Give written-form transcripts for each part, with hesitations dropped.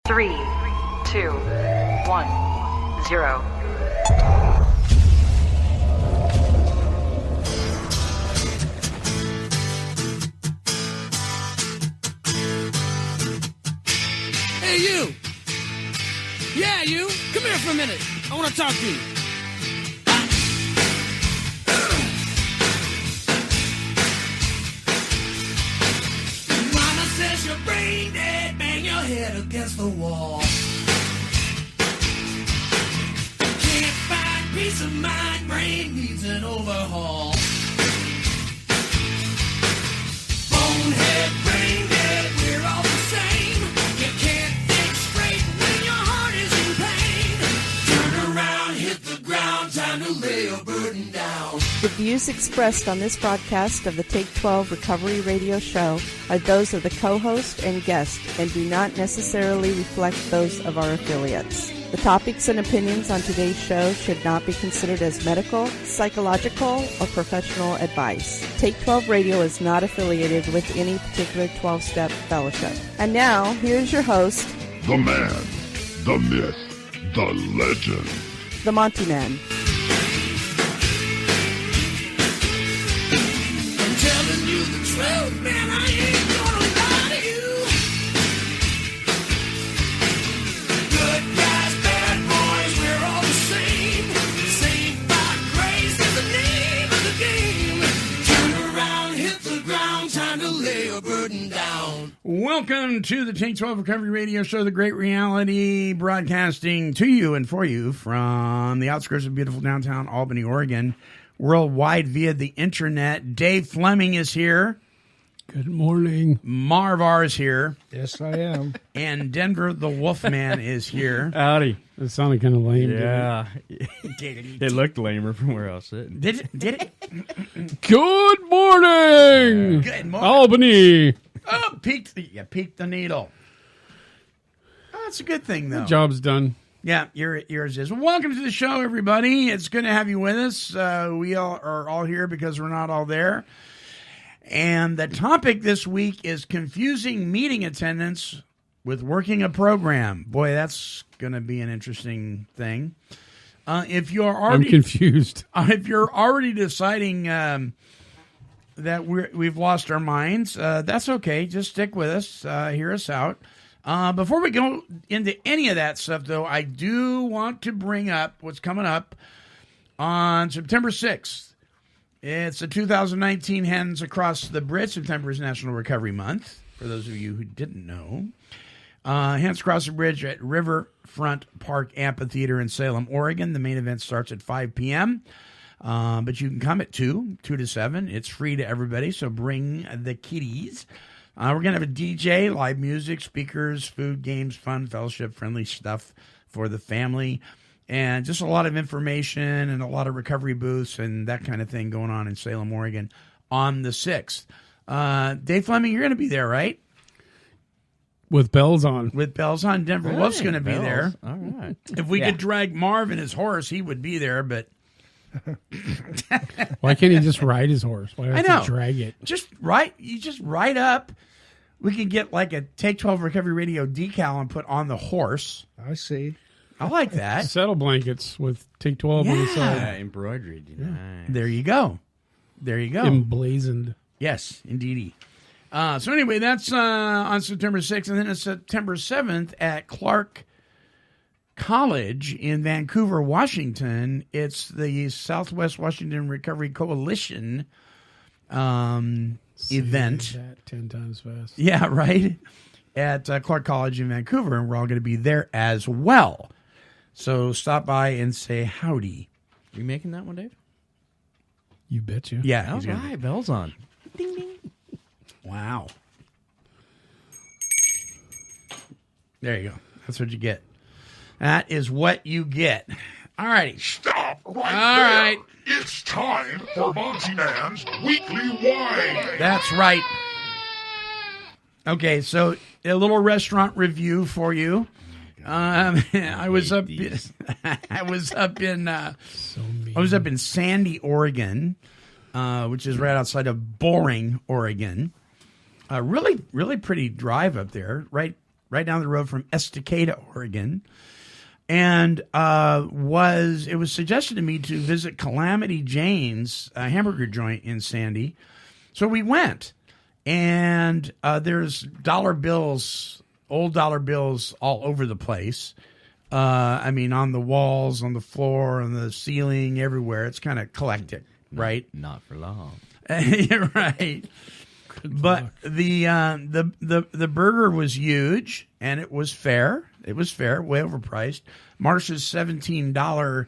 3, 2, 1, 0. Hey, you! Yeah, you! Come here for a minute. I want to talk to you. Mama says you're brain dead. Bang your head against the wall. Can't find peace of mind. Brain needs an overhaul. Bonehead, brain dead. We're all the same. You can't think straight when your heart is in pain. Turn around, hit the ground. Time to lay your burden down. The views expressed on this broadcast of the Take 12 Recovery Radio Show are those of the co-host and guest and do not necessarily reflect those of our affiliates. The topics and opinions on today's show should not be considered as medical, psychological, or professional advice. Take 12 Radio is not affiliated with any particular 12-step fellowship. And now, here's your host, the man, the myth, the legend, the Monty Man. I'm telling you the truth, man, I ain't gonna lie to you. Good guys, bad boys, we're all the same. Saved by grace is the name of the game. Turn around, hit the ground, time to lay your burden down. Welcome to the Take 12 Recovery Radio Show, the great reality, broadcasting to you and for you from the outskirts of beautiful downtown Albany, Oregon, worldwide via the internet. Dave Fleming is here. Good morning. Marv R is here. Yes, I am. And Denver the Wolfman is here. Howdy. That sounded kind of lame. Yeah. It looked lamer from where I was sitting. Did it? Good morning. Good morning. Albany. Oh, peaked the needle. Oh, that's a good thing, though. Job's done. Yeah, yours is. Well, welcome to the show, everybody. It's good to have you with us. We are all here because we're not all there. And the topic this week is confusing meeting attendance with working a program. Boy, that's going to be an interesting thing. If you're already I'm confused. If you're already deciding that we've lost our minds, that's okay. Just stick with us. Hear us out. Before we go into any of that stuff, though, I do want to bring up what's coming up on September 6th. It's the 2019 Hands Across the Bridge. September is National Recovery Month, for those of you who didn't know. Hands Across the Bridge at Riverfront Park Amphitheater in Salem, Oregon. The main event starts at 5 p.m., but you can come at 2 to 7. It's free to everybody, so bring the kiddies. We're going to have a DJ, live music, speakers, food, games, fun, fellowship, friendly stuff for the family, and just a lot of information and a lot of recovery booths and that kind of thing going on in Salem, Oregon on the 6th. Dave Fleming, you're going to be there, right? With bells on. With bells on. Denver Wolf's going to be there. All right. If we could drag Marv and his horse, he would be there, but... Why can't he just ride his horse? Why do I know. have to drag it? You just ride up. We could get like a Take 12 Recovery Radio decal and put on the horse. I see. I like that. Saddle blankets with Take 12 on the side. Embroidered. Nice. There you go. Emblazoned. Yes, indeedy. So anyway, that's on September 6th. And then it's September 7th at Clark College in Vancouver, Washington. It's the Southwest Washington Recovery Coalition event. That 10 times fast. Yeah, right. At Clark College in Vancouver, and we're all going to be there as well. So stop by and say howdy. You making that one, Dave? You betcha. Yeah. All right, bells on. Ding, ding. Wow. There you go. That's what you get. That is what you get. All righty. Stop right All there. right. It's time for Monty Man's Weekly Wine. That's right. Okay, so a little restaurant review for you. I was up in Sandy, Oregon, which is right outside of Boring, Oregon. Really pretty drive up there, right right down the road from Estacada, Oregon. And it was suggested to me to visit Calamity Jane's hamburger joint in Sandy. So we went. And there's dollar bills, old dollar bills all over the place. I mean, on the walls, on the floor, on the ceiling, everywhere. It's kind of eclectic, right? Not for long. Right. But the burger was huge, and it was fair. It was fair, way overpriced. Marsh's $17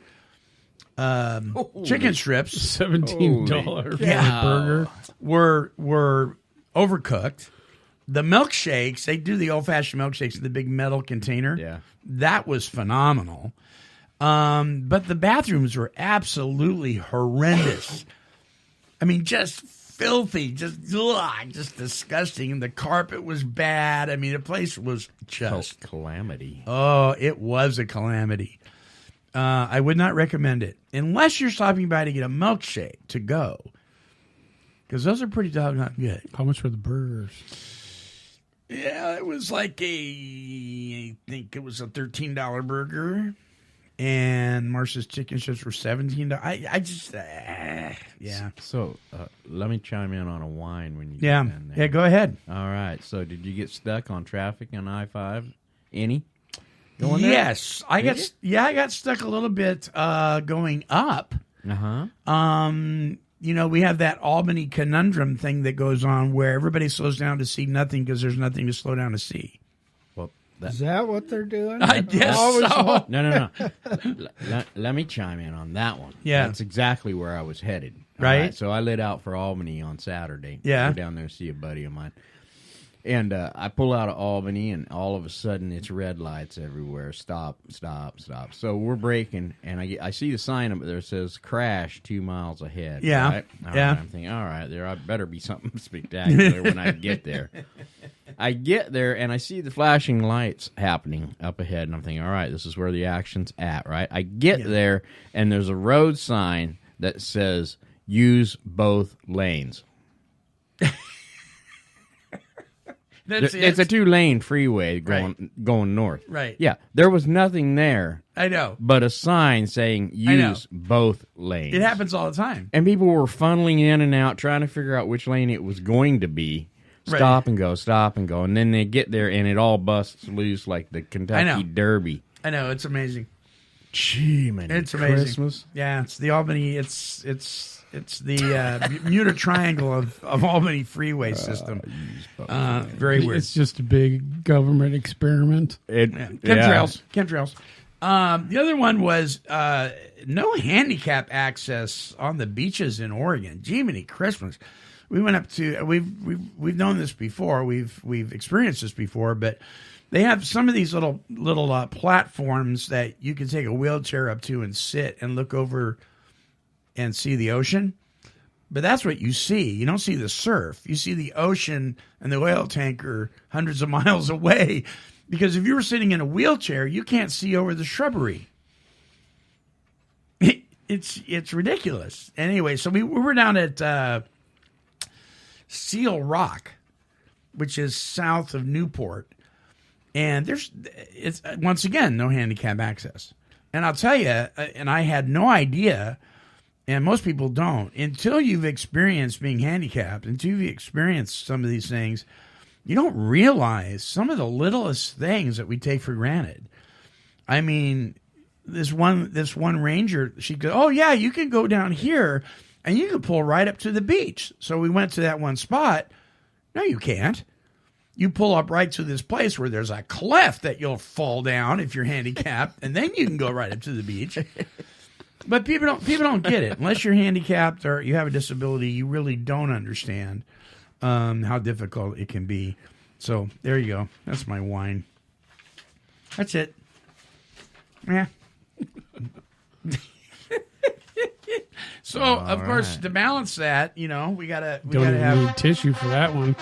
chicken strips, $17 burger, were overcooked. The milkshakes, they do the old-fashioned milkshakes in the big metal container. Yeah. That was phenomenal. But the bathrooms were absolutely horrendous. I mean, just filthy, just disgusting. And the carpet was bad. I mean, the place was just calamity. Oh, it was a calamity. I would not recommend it unless you're stopping by to get a milkshake to go, because those are pretty doggone good. How much were the burgers? Yeah, it was like I think it was a $13 burger, and Marsh's chicken strips were $17. I just, yeah. So let me chime in on a wine when you get Yeah, in there. yeah, go ahead. All right. So did you get stuck on traffic on I-5? Any? Going there? Yes, I got stuck a little bit going up. You know, we have that Albany conundrum thing that goes on where everybody slows down to see nothing because there's nothing to slow down to see. Well, Is that what they're doing? I guess so. No. Let me chime in on that one. Yeah. That's exactly where I was headed. All Right. So I lit out for Albany on Saturday. Yeah. Go down there and see a buddy of mine. And I pull out of Albany, and all of a sudden, it's red lights everywhere. Stop. So we're braking, and I see the sign up there that says crash 2 miles ahead. Yeah. Right? All Yeah. right, I'm thinking, all right, there better be something spectacular when I get there. I get there, and I see the flashing lights happening up ahead, and I'm thinking, all right, this is where the action's at, right? I get there, and there's a road sign that says, use both lanes. It's a 2-lane freeway going north. Right. Yeah. There was nothing there. I know. But a sign saying use both lanes. It happens all the time. And people were funneling in and out, trying to figure out which lane it was going to be. Stop and go. And then they get there, and it all busts loose like the Kentucky Derby. I know. It's amazing. Gee, man. It's amazing. Christmas. Yeah, it's the Albany. It's the Bermuda Triangle of Albany freeway system. Very weird. It's just a big government experiment. Chemtrails. The other one was no handicap access on the beaches in Oregon. Jiminy Christmas. We went up to we've known this before. We've experienced this before, but they have some of these little platforms that you can take a wheelchair up to and sit and look over and see the ocean. But that's what you see. You don't see the surf. You see the ocean and the oil tanker hundreds of miles away. Because if you were sitting in a wheelchair, you can't see over the shrubbery. It's ridiculous. Anyway, so we were down at Seal Rock, which is south of Newport. And it's once again, no handicap access. And I'll tell you, and I had no idea, and most people don't, until you've experienced being handicapped, until you've experienced some of these things, you don't realize some of the littlest things that we take for granted. I mean, this one ranger, she goes, oh yeah, you can go down here and you can pull right up to the beach. So we went to that one spot. No, you can't. You pull up right to this place where there's a cliff that you'll fall down if you're handicapped, and then you can go right up to the beach. But people don't get it. Unless you're handicapped or you have a disability, you really don't understand how difficult it can be. So there you go. That's my wine. That's it. Yeah. So of course, to balance that, we gotta have need tissue for that one.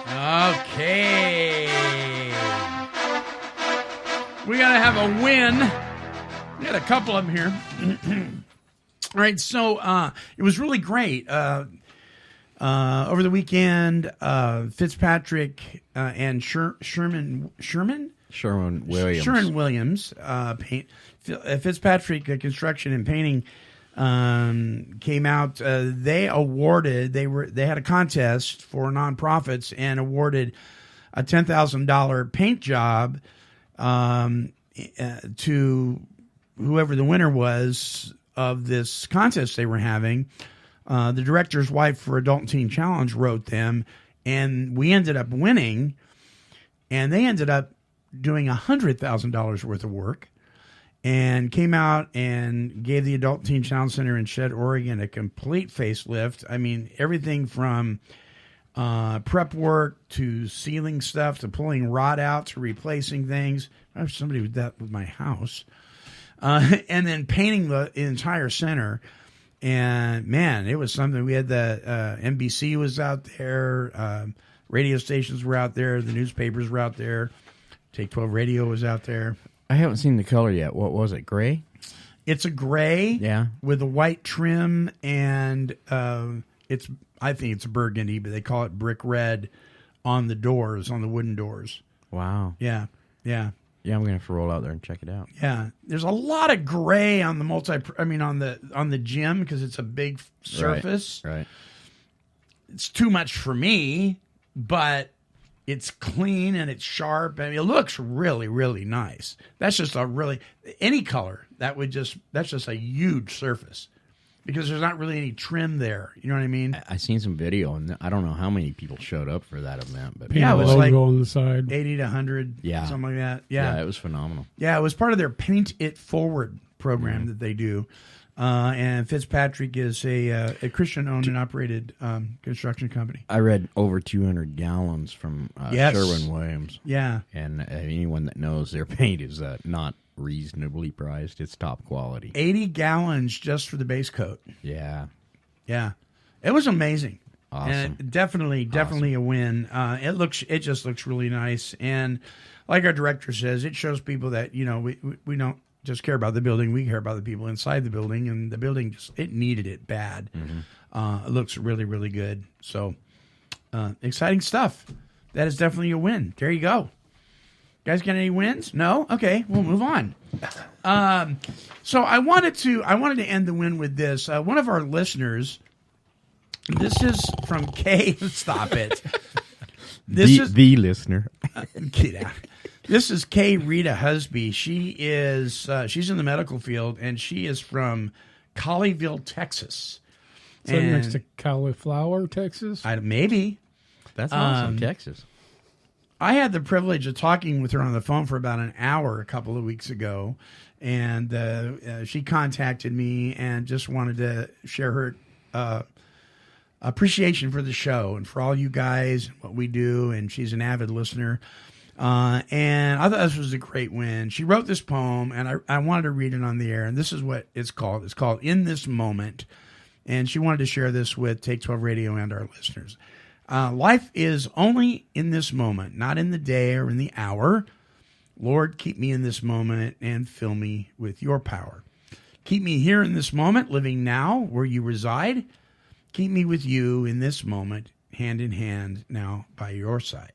Okay. We gotta have a win. We got a couple of them here. All right, so it was really great. Over the weekend, Fitzpatrick and Sherman Williams, Fitzpatrick Construction and Painting came out. They had a contest for nonprofits and awarded a $10,000 paint job to whoever the winner was of this contest they were having. The director's wife for Adult and Teen Challenge wrote them, and we ended up winning, and they ended up doing $100,000 worth of work and came out and gave the Adult Teen Challenge Center in Shed, Oregon a complete facelift. I mean, everything from prep work to sealing stuff to pulling rot out to replacing things. I have somebody with that with my house. And then painting the entire center. And, man, it was something. We had the NBC was out there. Radio stations were out there. The newspapers were out there. Take 12 Radio was out there. I haven't seen the color yet. What was it, gray? It's a gray, yeah, with a white trim, and I think it's burgundy, but they call it brick red on the doors, on the wooden doors. Wow. Yeah. Yeah, I'm gonna have to roll out there and check it out. Yeah, there's a lot of gray on the on the gym because it's a big surface. Right. It's too much for me, but it's clean and it's sharp. I mean, it looks really, really nice. That's just any color. That's just a huge surface because there's not really any trim there. You know what I mean? I seen some video, and I don't know how many people showed up for that event, but Paint Yeah, it a was logo like on the side. 80 to 100, something like that. Yeah, it was phenomenal. Yeah, it was part of their Paint It Forward program that they do. And Fitzpatrick is a Christian-owned and operated construction company. I read over 200 gallons from Yes. Sherwin-Williams. Yeah. And anyone that knows their paint is not reasonably priced. It's top quality. 80 gallons just for the base coat. Yeah. Yeah. It was amazing. Awesome. And definitely a win. It just looks really nice. And like our director says, it shows people that, we don't just care about the building. We care about the people inside the building, and the building it needed it bad. It looks really, really good. So exciting stuff. That is definitely a win. There you go. Guys got any wins? No? Okay, we'll move on. So I wanted to end the win with this. One of our listeners, this is from Kay. Stop it. The listener. Get out. This is Kay Rita Husby. She is she's in the medical field, and she is from Colleyville, Texas. Is that next to Cauliflower, Texas? Maybe. That's awesome, Texas. I had the privilege of talking with her on the phone for about an hour a couple of weeks ago, and she contacted me and just wanted to share her appreciation for the show and for all you guys, what we do, and she's an avid listener. And I thought this was a great win. She wrote this poem, and I wanted to read it on the air, and this is what it's called. It's called In This Moment, and she wanted to share this with Take 12 Radio and our listeners. Life is only in this moment, not in the day or in the hour. Lord, keep me in this moment and fill me with your power. Keep me here in this moment, living now where you reside. Keep me with you in this moment, hand in hand now by your side.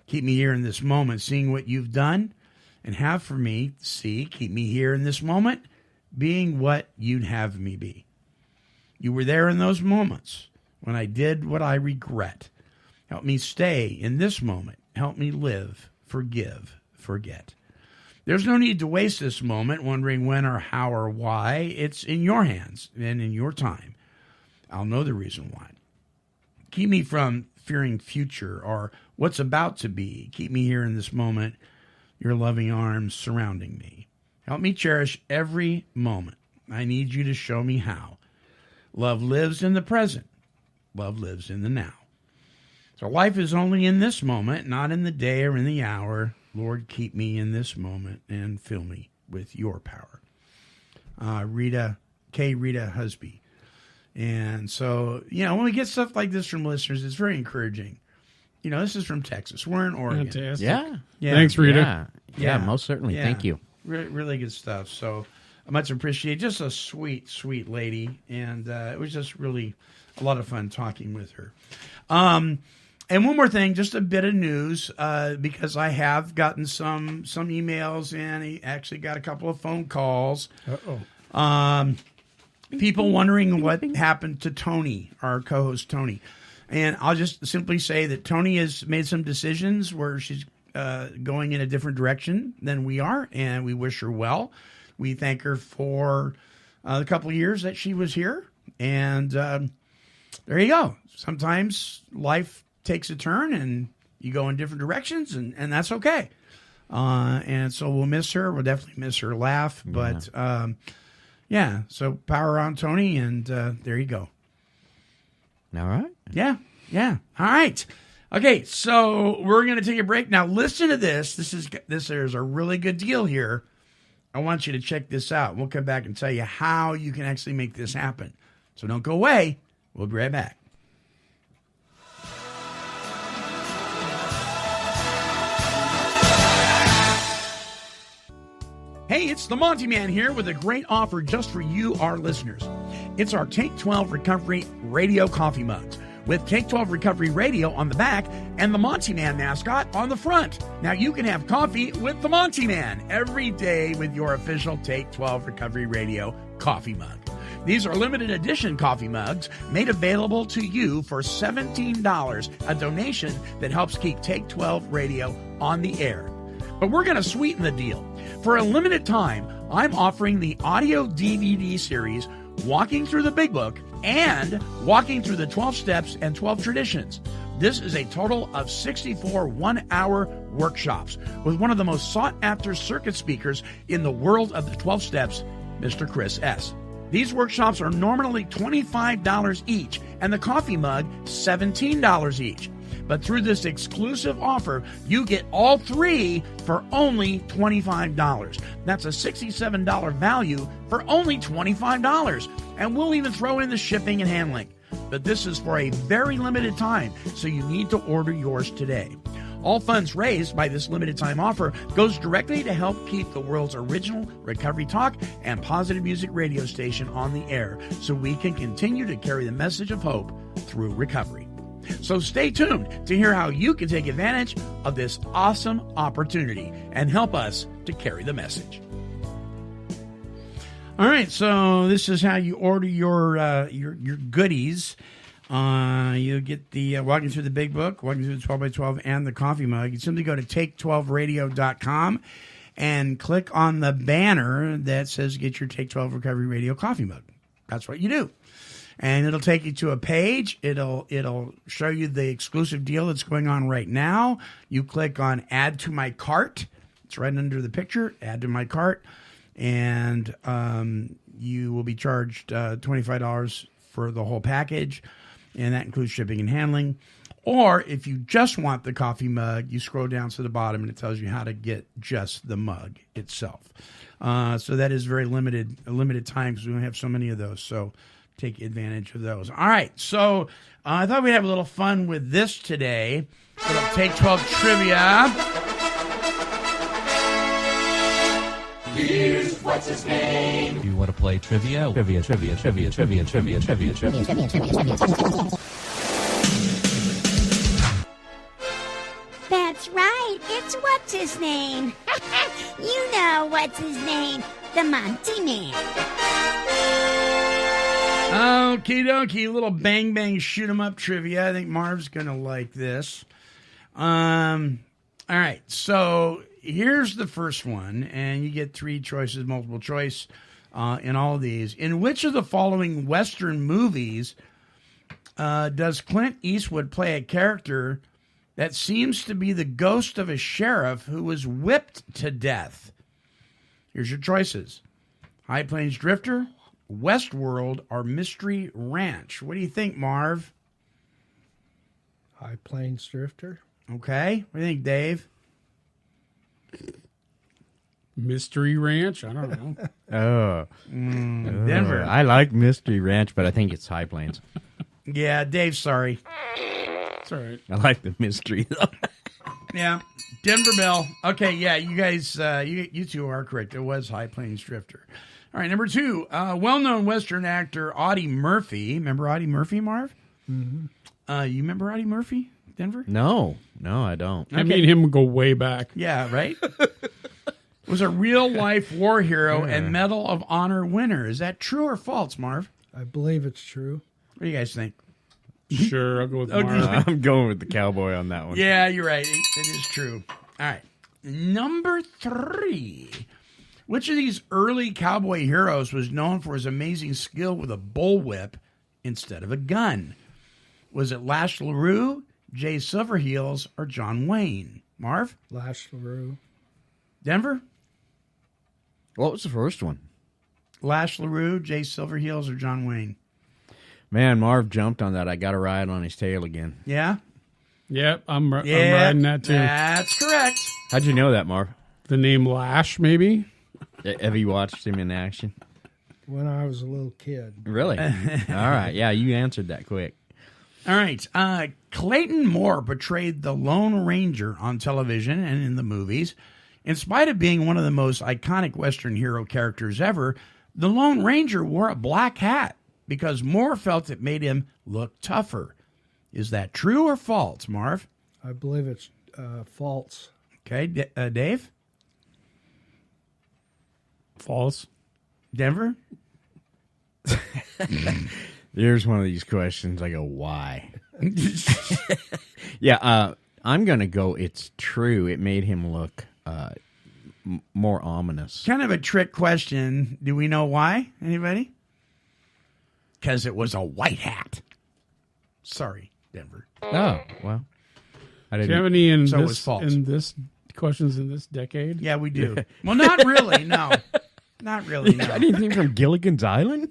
Keep me here in this moment, seeing what you've done and have for me. See, keep me here in this moment, being what you'd have me be. You were there in those moments when I did what I regret. Help me stay in this moment. Help me live, forgive, forget. There's no need to waste this moment wondering when or how or why. It's in your hands and in your time. I'll know the reason why. Keep me from fearing future or what's about to be. Keep me here in this moment, your loving arms surrounding me. Help me cherish every moment. I need you to show me how. Love lives in the present. Love lives in the now. So life is only in this moment, not in the day or in the hour. Lord, keep me in this moment and fill me with your power. Kay Rita Husby. And so, when we get stuff like this from listeners, it's very encouraging. This is from Texas. We're in Oregon. Fantastic. Yeah. Thanks, Rita. Yeah, most certainly. Yeah. Thank you. Really good stuff. So Much appreciated. Just a sweet, sweet lady. And it was just really a lot of fun talking with her. And one more thing, just a bit of news, because I have gotten some emails and I actually got a couple of phone calls. People wondering what happened to Tony, our co-host Tony. And I'll just simply say that Tony has made some decisions where she's going in a different direction than we are, and we wish her well. We thank her for the couple of years that she was here. And there you go. Sometimes life takes a turn and you go in different directions, and that's okay. And so we'll miss her. We'll definitely miss her laugh. But, yeah, so power on, Tony, and there you go. All right. Yeah. All right. Okay, so we're going to take a break. Now, listen to this. This is a really good deal here. I want you to check this out. We'll come back and tell you how you can actually make this happen. So don't go away. We'll be right back. Hey, it's the Monty Man here with a great offer just for you, our listeners. It's our Take 12 Recovery Radio Coffee Mugs with Take 12 Recovery Radio on the back and the Monty Man mascot on the front. Now you can have coffee with the Monty Man every day with your official Take 12 Recovery Radio coffee mug. These are limited edition coffee mugs made available to you for $17, a donation that helps keep Take 12 Radio on the air. But we're going to sweeten the deal. For a limited time, I'm offering the audio DVD series, Walking Through the Big Book, and Walking Through the 12 Steps and 12 Traditions. This is a total of 64 one-hour workshops with one of the most sought-after circuit speakers in the world of the 12 Steps, Mr. Chris S. These workshops are normally $25 each, and the coffee mug $17 each. But through this exclusive offer, you get all three for only $25. That's a $67 value for only $25. And we'll even throw in the shipping and handling. But this is for a very limited time, so you need to order yours today. All funds raised by this limited time offer goes directly to help keep the world's original recovery talk and positive music radio station on the air, so we can continue to carry the message of hope through recovery. So stay tuned to hear how you can take advantage of this awesome opportunity and help us to carry the message. All right, so this is how you order your goodies. You get the Walking Through the Big Book, Walking Through the 12 by 12, and the coffee mug. You simply go to take12radio.com and click on the banner that says get your Take 12 Recovery Radio coffee mug. That's what you do. And it'll take you to a page. It'll show you the exclusive deal that's going on right now. You click on Add to My Cart. It's right under the picture, Add to My Cart. And you will be charged $25 for the whole package. And that includes shipping and handling. Or if you just want the coffee mug, you scroll down to the bottom and it tells you how to get just the mug itself. So that is very a limited time because we don't have so many of those. So take advantage of those. All right, so I thought we'd have a little fun with this today. A little Take 12 trivia. Here's what's his name. Do you want to play trivia? Trivia. That's right. It's what's his name. You know what's his name. The Monty Man. Okie dokie, little bang bang shoot 'em up trivia. I think Marv's gonna like this. All right, so here's the first one, and you get three choices, multiple choice, in all of these. In which of the following Western movies does Clint Eastwood play a character that seems to be the ghost of a sheriff who was whipped to death? Here's your choices: High Plains Drifter, Westworld, or Mystery Ranch. What do you think, Marv? High Plains Drifter. Okay. What do you think, Dave? Mystery Ranch? I don't know. Denver. I like Mystery Ranch, but I think it's High Plains. Yeah, Dave, sorry. It's all right. I like the mystery, though. Yeah, Denver Bell. Okay, yeah, you guys, you two are correct. It was High Plains Drifter. All right, number 2, well-known Western actor Audie Murphy. Remember Audie Murphy, Marv? Mm-hmm. You remember Audie Murphy, Denver? No, I don't. I mean, him go way back. Yeah, right? Was a real-life war hero and Medal of Honor winner. Is that true or false, Marv? I believe it's true. What do you guys think? Sure, I'll go with Marv. I'm going with the cowboy on that one. Yeah, you're right. It is true. All right. Number 3. Which of these early cowboy heroes was known for his amazing skill with a bullwhip instead of a gun? Was it Lash LaRue, Jay Silverheels, or John Wayne? Marv? Lash LaRue. Denver? What was the first one? Lash LaRue, Jay Silverheels, or John Wayne? Man, Marv jumped on that. I got to ride on his tail again. Yeah? Yep, I'm riding that too. That's correct. How'd you know that, Marv? The name Lash, maybe? Have you watched him in action? When I was a little kid. Really? All right. Yeah, you answered that quick. All right. Clayton Moore portrayed the Lone Ranger on television and in the movies. In spite of being one of the most iconic Western hero characters ever, the Lone Ranger wore a black hat because Moore felt it made him look tougher. Is that true or false, Marv? I believe it's false. Okay. Dave? False. Denver? There's one of these questions. I go, why? Yeah, I'm going to go, it's true. It made him look more ominous. Kind of a trick question. Do we know why? Anybody? Because it was a white hat. Sorry, Denver. Oh, well. I Do you didn't. have any in So it was this false. in this questions in this decade? Yeah, we do. Well, not really, no. Not really, no. Anything from Gilligan's Island?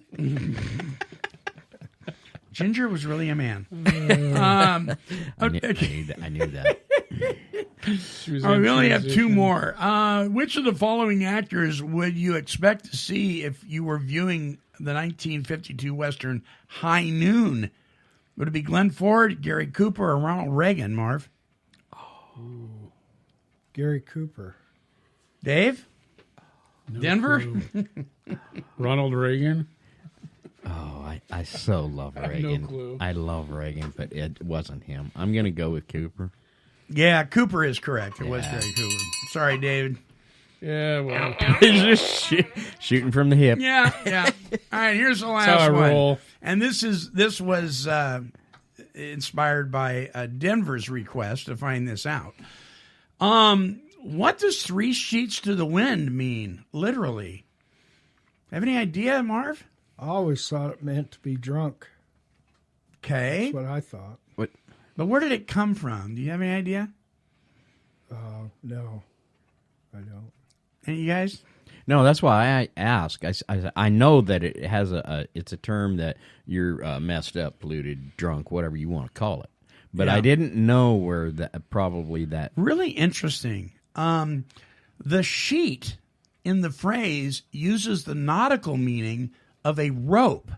Ginger was really a man. I knew that. She was All right, in we only have 2 transition. more. Which of the following actors would you expect to see if you were viewing the 1952 Western High Noon? Would it be Glenn Ford, Gary Cooper, or Ronald Reagan, Marv? Gary Cooper. Dave? Denver? clue. Ronald Reagan. Oh, I so love have no Reagan. clue. I love Reagan, but it wasn't him. I'm going to go with Cooper. Yeah, Cooper is correct. It was Yeah. Gary Cooper. Sorry, David. Yeah, well, He's just shooting from the hip. Yeah, yeah. All right, here's the that's how last I one. roll. And this was inspired by Denver's request to find this out. What does 3 sheets to the wind mean, literally? Have any idea, Marv? I always thought it meant to be drunk. Okay. That's what I thought. But where did it come from? Do you have any idea? No, I don't. Any of you guys? No, that's why I ask. I know that it has it's a term that you're messed up, polluted, drunk, whatever you want to call it. But Yeah. I didn't know where that. Really interesting. The sheet in the phrase uses the nautical meaning of a rope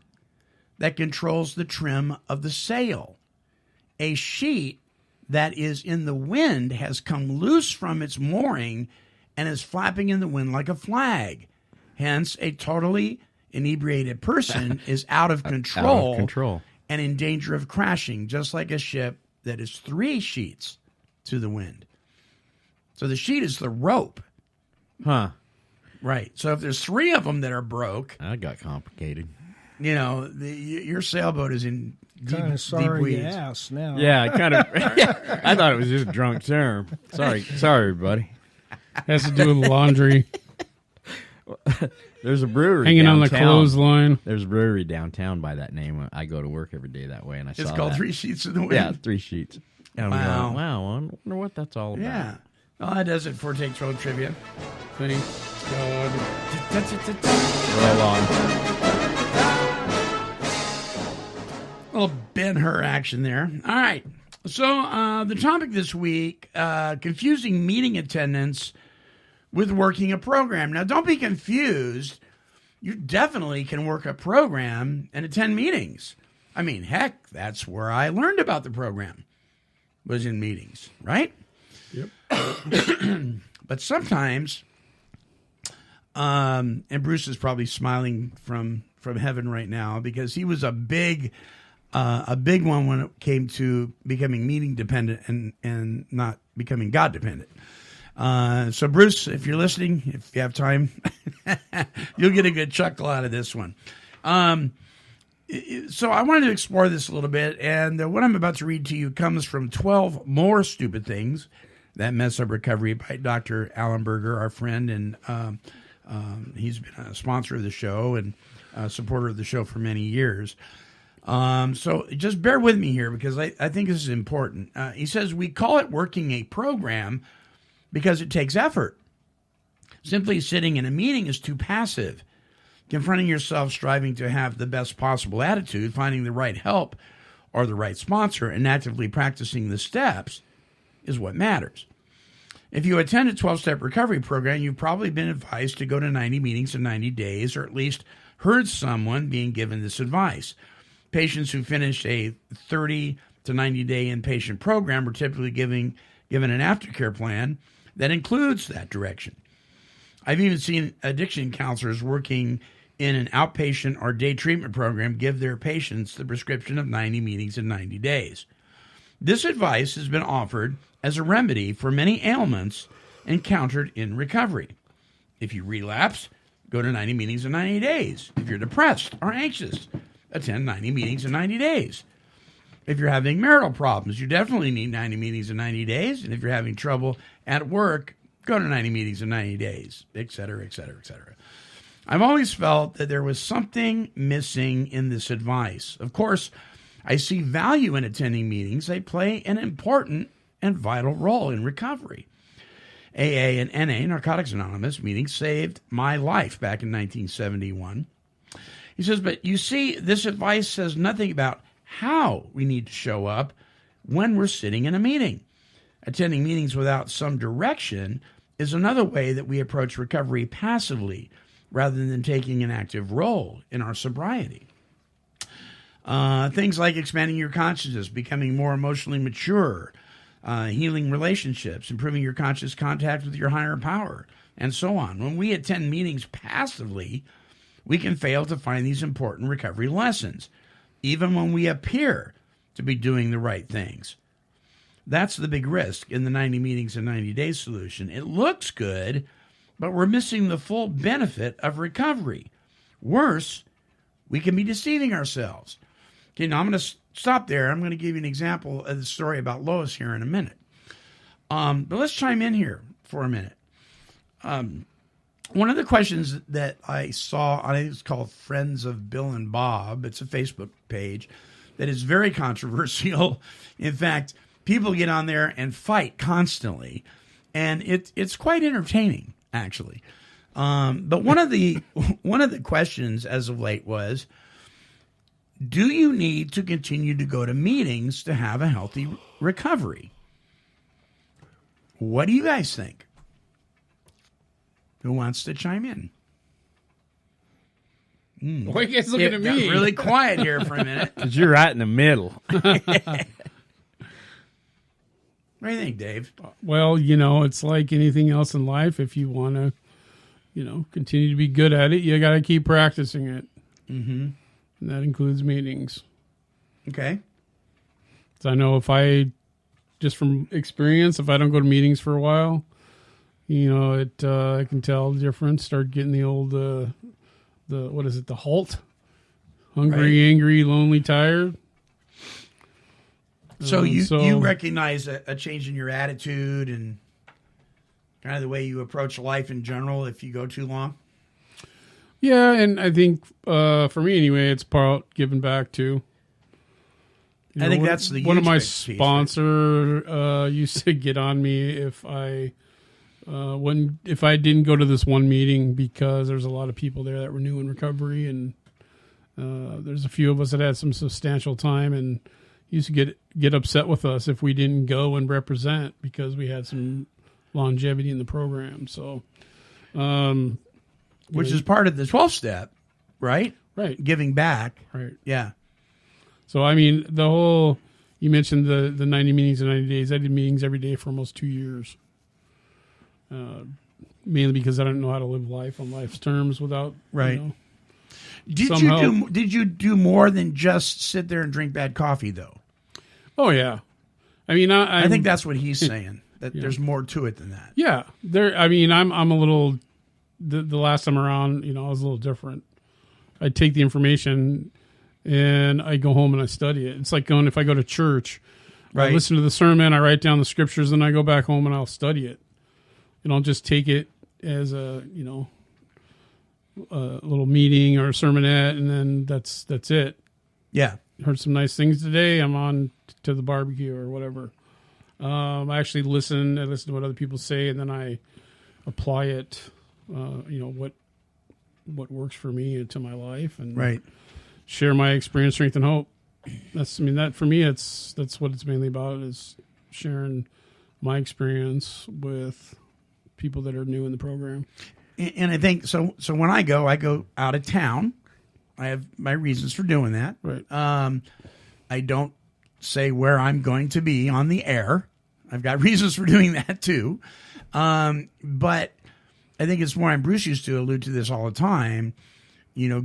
that controls the trim of the sail. A sheet that is in the wind has come loose from its mooring and is flapping in the wind like a flag. Hence, a totally inebriated person is out of control, and in danger of crashing, just like a ship that is 3 sheets to the wind. So the sheet is the rope. Huh. Right. So if there's 3 of them that are broke, That got complicated. you know, your sailboat is in Kind deep of sorry weeds. you asked now. Yeah, I kind of. I thought it was just a drunk term. Sorry, everybody. Has to do with laundry. There's a brewery Hanging on the downtown. clothesline. There's a brewery downtown by that name. I go to work every day that way, and I saw It's called that. 3 sheets in the wind. Yeah, 3 sheets. And I'm Wow. going, wow, I wonder what that's all about. Yeah. Well, that does it for Take 12 Trivia. Thank God. Roll on. Little Ben-Hur action there. All right. So the topic this week, confusing meeting attendance with working a program. Now, don't be confused. You definitely can work a program and attend meetings. I mean, heck, that's where I learned about the program, was in meetings, right? Yep. But sometimes, and Bruce is probably smiling from heaven right now because he was a big one when it came to becoming meeting dependent and not becoming God dependent. So Bruce, if you're listening, if you have time, you'll get a good chuckle out of this one. So I wanted to explore this a little bit, and what I'm about to read to you comes from 12 More Stupid Things That Mess Up Recovery by Dr. Alan Berger, our friend, and he's been a sponsor of the show and a supporter of the show for many years. So just bear with me here because I think this is important. He says, we call it working a program because it takes effort. Simply sitting in a meeting is too passive. Confronting yourself, striving to have the best possible attitude, finding the right help or the right sponsor, and actively practicing the steps is what matters. If you attend a 12-step recovery program, you've probably been advised to go to 90 meetings in 90 days, or at least heard someone being given this advice. Patients who finish a 30 to 90-day inpatient program are typically given an aftercare plan that includes that direction. I've even seen addiction counselors working in an outpatient or day treatment program give their patients the prescription of 90 meetings in 90 days. This advice has been offered as a remedy for many ailments encountered in recovery. If you relapse, go to 90 meetings in 90 days. If you're depressed or anxious, attend 90 meetings in 90 days. If you're having marital problems, you definitely need 90 meetings in 90 days. And if you're having trouble at work, go to 90 meetings in 90 days, et cetera, et cetera, et cetera. I've always felt that there was something missing in this advice. Of course, I see value in attending meetings. They play an important and vital role in recovery. AA and NA, Narcotics Anonymous, meetings saved my life back in 1971. He says, but you see, this advice says nothing about how we need to show up when we're sitting in a meeting. Attending meetings without some direction is another way that we approach recovery passively rather than taking an active role in our sobriety. Things like expanding your consciousness, becoming more emotionally mature, healing relationships, improving your conscious contact with your higher power, and so on. When we attend meetings passively, we can fail to find these important recovery lessons, even when we appear to be doing the right things. That's the big risk in the 90 meetings in 90 days solution. It looks good, but we're missing the full benefit of recovery. Worse, we can be deceiving ourselves. Okay, now I'm going to stop there. I'm going to give you an example of the story about Lois here in a minute. But let's chime in here for a minute. One of the questions that I saw, I think it's called Friends of Bill and Bob. It's a Facebook page that is very controversial. In fact, people get on there and fight constantly, and it's quite entertaining, actually. But one of the questions as of late was, do you need to continue to go to meetings to have a healthy recovery? What do you guys think? Who wants to chime in? Why are you guys looking at Got me? really quiet here for a minute. Because you're right in the middle. What do you think, Dave? Well, it's like anything else in life. If you want to, continue to be good at it, you got to keep practicing it. Mm-hmm. And that includes meetings. Okay. So I know just from experience, if I don't go to meetings for a while, I can tell the difference. Start getting the old, what is it, the halt? Hungry, Right. angry, lonely, tired. So you recognize a change in your attitude and kind of the way you approach life in general if you go too long? Yeah, and I think for me anyway, it's part giving back too. I think that's the one of huge my big piece, right? sponsor used to get on me if I didn't go to this one meeting because there's a lot of people there that were new in recovery, and there's a few of us that had some substantial time, and used to get upset with us if we didn't go and represent because we had some longevity in the program. So. Which is part of the 12-step, right? Right. Giving back. Right. Yeah. So, I mean, the whole, You mentioned the 90 meetings in 90 days. I did meetings every day for almost 2 years. Mainly because I don't know how to live life on life's terms without, Right. Did somehow- Did you do more than just sit there and drink bad coffee, though? Oh, yeah. I mean, I think that's what he's saying, that there's more to it than that. Yeah. I'm a little, the last time around, I was a little different. I take the information and I go home and I study it. It's like if I go to church, Right. I listen to the sermon, I write down the scriptures, and I go back home and I'll study it. And I'll just take it as a little meeting or a sermonette, and then that's it. Yeah. Heard some nice things today. I'm on to the barbecue or whatever. I actually listen to what other people say, and then I apply it. What works for me into my life, and Right. share my experience, strength, and hope. That for me, that's what it's mainly about, is sharing my experience with people that are new in the program. And I think so when I go out of town. I have my reasons for doing that. Right. I don't say where I'm going to be on the air. I've got reasons for doing that too. But I think it's more, and Bruce used to allude to this all the time,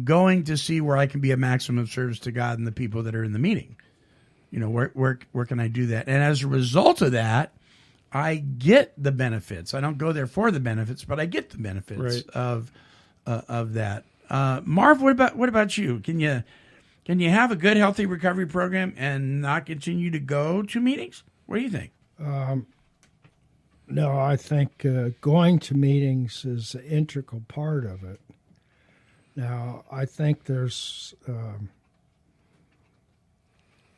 going to see where I can be a maximum service to God and the people that are in the meeting. Where can I do that? And as a result of that, I get the benefits. I don't go there for the benefits, but I get the benefits Right. of that. Marv, what about you? Can you have a good, healthy recovery program and not continue to go to meetings? What do you think? No, I think going to meetings is an integral part of it. Now, I think there's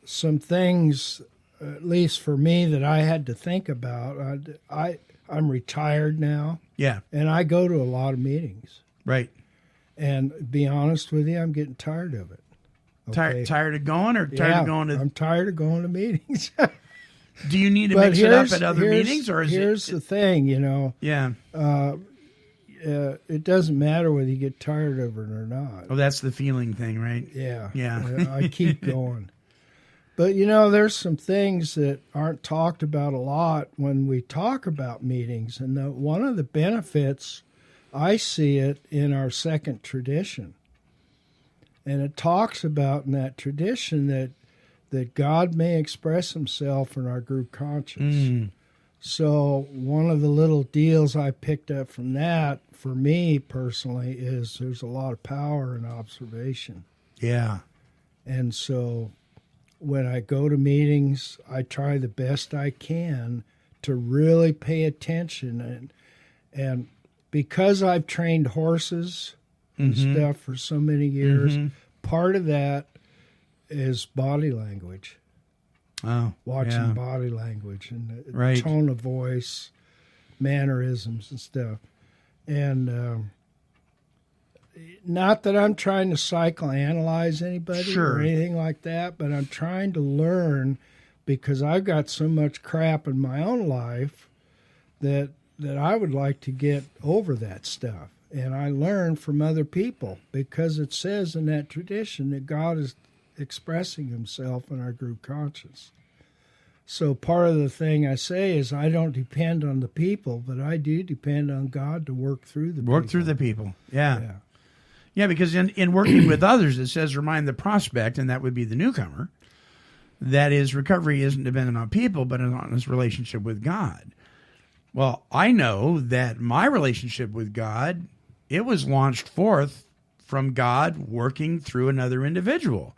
some things, at least for me, that I had to think about. I'm retired now, Yeah, and I go to a lot of meetings. right. And be honest with you, I'm getting tired of it. Okay? Tired of going, or tired Yeah, of going to? I'm tired of going to meetings. Do you need to But mix it up at other meetings, or is here's it? the thing, Yeah. it doesn't matter whether you get tired of it or not. Oh, that's the feeling thing, right? Yeah. Yeah. I keep going. But, there's some things that aren't talked about a lot when we talk about meetings. And one of the benefits, I see it in our second tradition. And it talks about in that tradition that God may express himself in our group conscience. So one of the little deals I picked up from that, for me personally, is there's a lot of power in observation. Yeah. And so when I go to meetings, I try the best I can to really pay attention. And because I've trained horses and stuff for so many years, part of that is body language. Oh, Watching yeah. body language and the Right. tone of voice, mannerisms and stuff. And not that I'm trying to psychoanalyze anybody Sure. or anything like that, but I'm trying to learn, because I've got so much crap in my own life that I would like to get over that stuff. And I learn from other people, because it says in that tradition that God is expressing himself in our group conscience. So part of the thing I say is I don't depend on the people, but I do depend on God to work through the people. Through the people. Yeah. Yeah. Yeah, because in working with others, it says remind the prospect, and that would be the newcomer, that his recovery isn't dependent on people, but on his relationship with God. Well, I know that my relationship with God, it was launched forth from God working through another individual.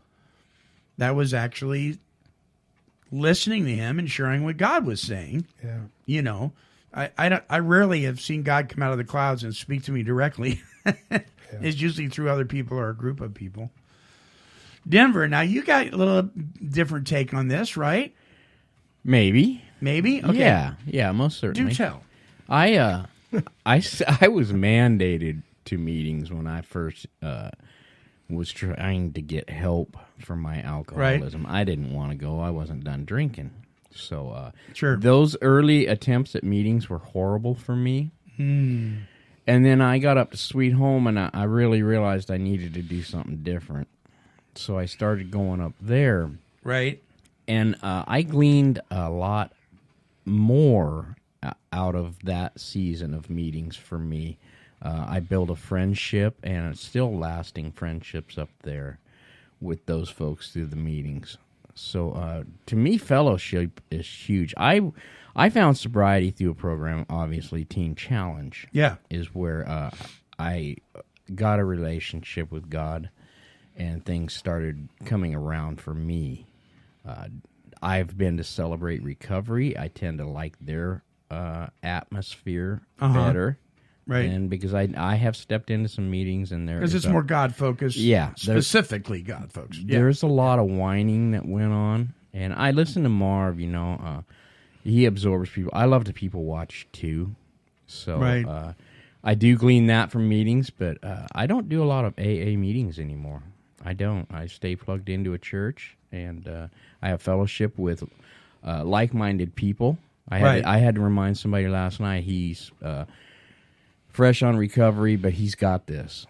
That was actually listening to him and sharing what God was saying. Yeah. I rarely have seen God come out of the clouds and speak to me directly. It's usually through other people or a group of people. Denver, now you got a little different take on this, right? Maybe. Maybe? Okay. Yeah, most certainly. Do tell. I was mandated to meetings when I first was trying to get help for my alcoholism. I didn't want to go. I wasn't done drinking. So Sure. those early attempts at meetings were horrible for me. And then I got up to Sweet Home, and I really realized I needed to do something different. So I started going up there. Right. And I gleaned a lot more out of that season of meetings for me. I built a friendship, and it's still lasting friendships up there with those folks through the meetings. So to me, fellowship is huge. I found sobriety through a program, obviously, Teen Challenge. Yeah. Is where I got a relationship with God, and things started coming around for me. I've been to Celebrate Recovery. I tend to like their atmosphere better. Right. And because I have stepped into some meetings and there Because it's more God-focused. Yeah. Specifically God-focused. Yeah. There's a lot of whining that went on. And I listen to Marv, he absorbs people. I love to people watch, too. So Right. I do glean that from meetings, but I don't do a lot of AA meetings anymore. I don't. I stay plugged into a church, and I have fellowship with like-minded people. I had to remind somebody last night he's fresh on recovery, but he's got this.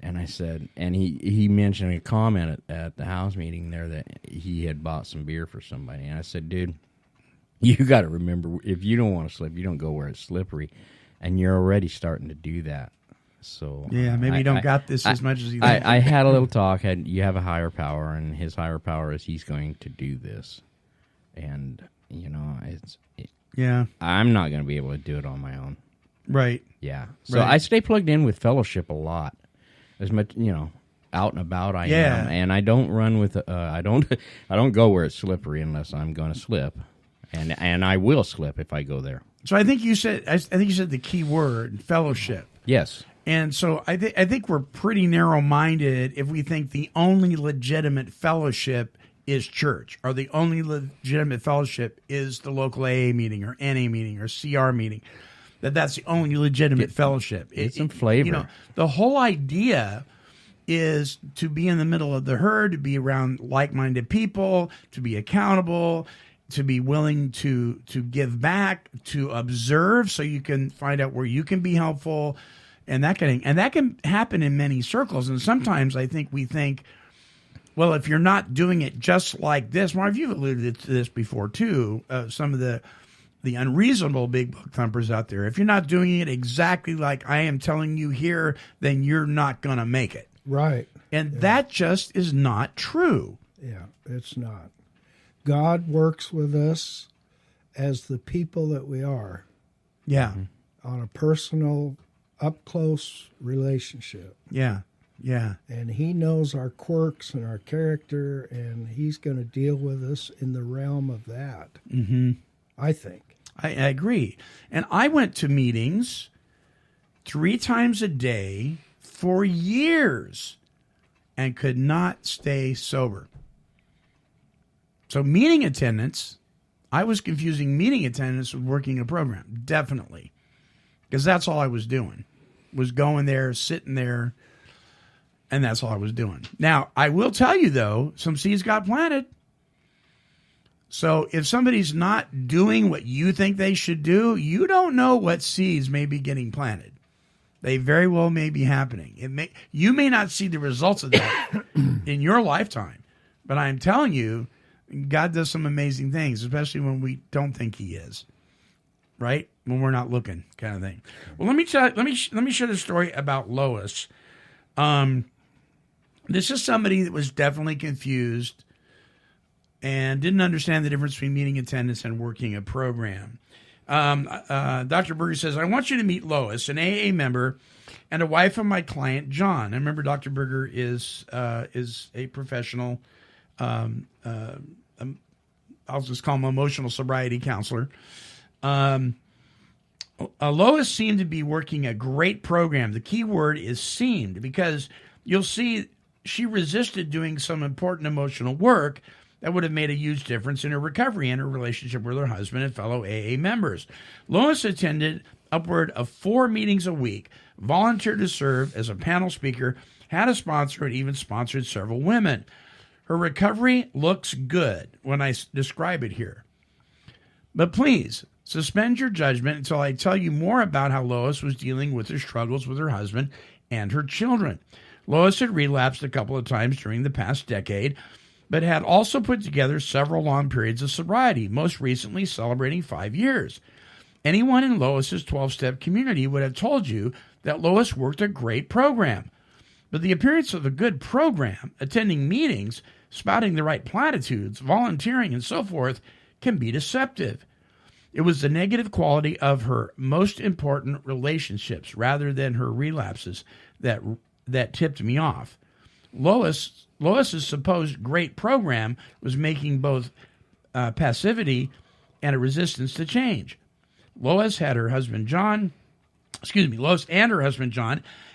And I said, and he mentioned a comment at the house meeting there that he had bought some beer for somebody. And I said, dude, you got to remember, if you don't want to slip, you don't go where it's slippery. And you're already starting to do that. So yeah, maybe you don't got this as much as you think. I had a little talk. You have a higher power, and his higher power is he's going to do this. And, I'm not going to be able to do it on my own. Right. Yeah. So Right. I stay plugged in with fellowship a lot. As much, out and about I am. And I don't run with, I don't go where it's slippery unless I'm going to slip. And I will slip if I go there. So I think you said the key word, fellowship. Yes. And so I think we're pretty narrow-minded if we think the only legitimate fellowship is church, or the only legitimate fellowship is the local AA meeting or NA meeting or CR meeting. That's the only legitimate fellowship. Get some flavor. The whole idea is to be in the middle of the herd, to be around like-minded people, to be accountable, to be willing to give back, to observe so you can find out where you can be helpful, and that kind of thing. And that can happen in many circles. And sometimes I think we think, well, if you're not doing it just like this, Marv, you've alluded to this before too, some of the unreasonable big book thumpers out there. If you're not doing it exactly like I am telling you here, then you're not going to make it. Right. And that just is not true. Yeah, it's not. God works with us as the people that we are. Yeah. On a personal, up-close relationship. Yeah. Yeah. And he knows our quirks and our character, and he's going to deal with us in the realm of that. Mm-hmm. I think. I agree. And I went to meetings 3 times a day for years and could not stay sober. So meeting attendance, I was confusing meeting attendance with working a program, definitely. Because that's all I was doing, was going there, sitting there, and that's all I was doing. Now, I will tell you, though, some seeds got planted. So if somebody's not doing what you think they should do, you don't know what seeds may be getting planted. They very well may be happening. You may not see the results of that in your lifetime, but I'm telling you, God does some amazing things, especially when we don't think he is, right? When we're not looking, kind of thing. Well, let me share the story about Lois. This is somebody that was definitely confused and didn't understand the difference between meeting attendance and working a program. Dr. Berger says, I want you to meet Lois, an AA member and a wife of my client, John. I remember Dr. Berger is a professional, I'll just call him emotional sobriety counselor. Lois seemed to be working a great program. The key word is seemed, because you'll see she resisted doing some important emotional work that would have made a huge difference in her recovery and her relationship with her husband and fellow AA members. Lois attended upward of 4 meetings a week, volunteered to serve as a panel speaker, had a sponsor, and even sponsored several women. Her recovery looks good when I describe it here. But please, suspend your judgment until I tell you more about how Lois was dealing with her struggles with her husband and her children. Lois had relapsed a couple of times during the past decade, but had also put together several long periods of sobriety, most recently celebrating 5 years. Anyone in Lois's 12-step community would have told you that Lois worked a great program. But the appearance of a good program, attending meetings, spouting the right platitudes, volunteering, and so forth, can be deceptive. It was the negative quality of her most important relationships rather than her relapses that tipped me off. Lois's supposed great program was making both passivity and a resistance to change. Lois and her husband John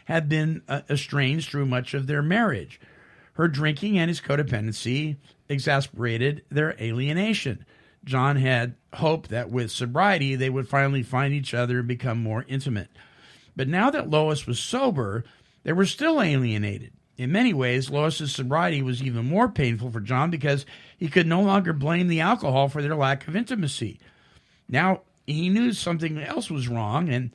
had been estranged through much of their marriage. Her drinking and his codependency exasperated their alienation. John had hoped that with sobriety they would finally find each other and become more intimate. But now that Lois was sober, they were still alienated. In many ways, Lois's sobriety was even more painful for John because he could no longer blame the alcohol for their lack of intimacy. Now he knew something else was wrong, and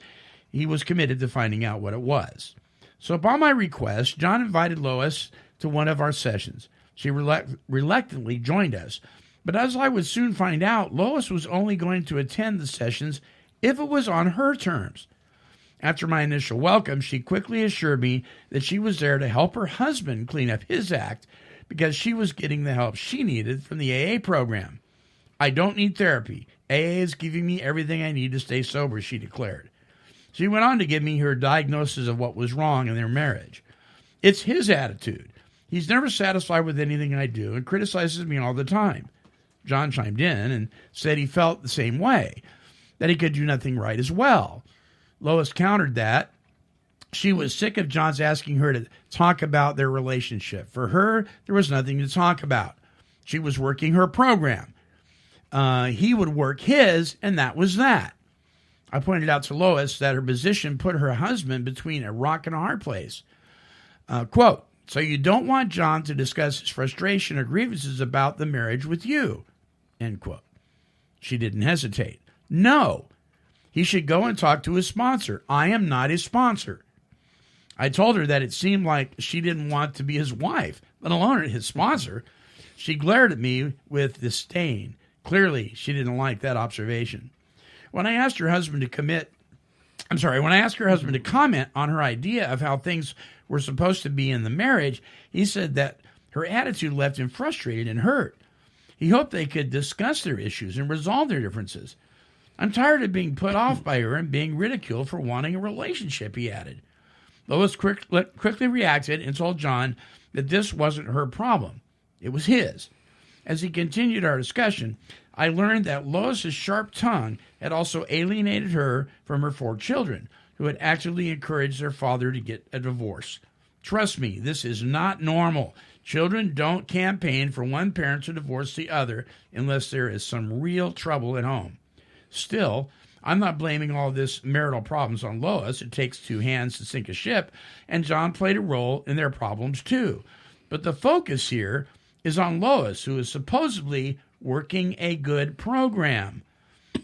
he was committed to finding out what it was. So upon my request, John invited Lois to one of our sessions. She reluctantly joined us. But as I would soon find out, Lois was only going to attend the sessions if it was on her terms. After my initial welcome, she quickly assured me that she was there to help her husband clean up his act because she was getting the help she needed from the AA program. I don't need therapy. AA is giving me everything I need to stay sober, she declared. She went on to give me her diagnosis of what was wrong in their marriage. It's his attitude. He's never satisfied with anything I do and criticizes me all the time. John chimed in and said he felt the same way, that he could do nothing right as well. Lois countered that she was sick of John's asking her to talk about their relationship. For her, there was nothing to talk about. She was working her program. He would work his, and that was that. I pointed out to Lois that her position put her husband between a rock and a hard place. Quote, so you don't want John to discuss his frustration or grievances about the marriage with you, end quote. She didn't hesitate. No, he should go and talk to his sponsor. I am not his sponsor. I told her that it seemed like she didn't want to be his wife, let alone his sponsor. She glared at me with disdain. Clearly, she didn't like that observation. When I asked her husband to comment on her idea of how things were supposed to be in the marriage, he said that her attitude left him frustrated and hurt. He hoped they could discuss their issues and resolve their differences. I'm tired of being put off by her and being ridiculed for wanting a relationship, he added. Lois quickly reacted and told John that this wasn't her problem. It was his. As he continued our discussion, I learned that Lois's sharp tongue had also alienated her from her 4 children, who had actively encouraged their father to get a divorce. Trust me, this is not normal. Children don't campaign for one parent to divorce the other unless there is some real trouble at home. Still, I'm not blaming all this marital problems on Lois. It takes 2 hands to sink a ship, and John played a role in their problems too. But the focus here is on Lois, who is supposedly working a good program.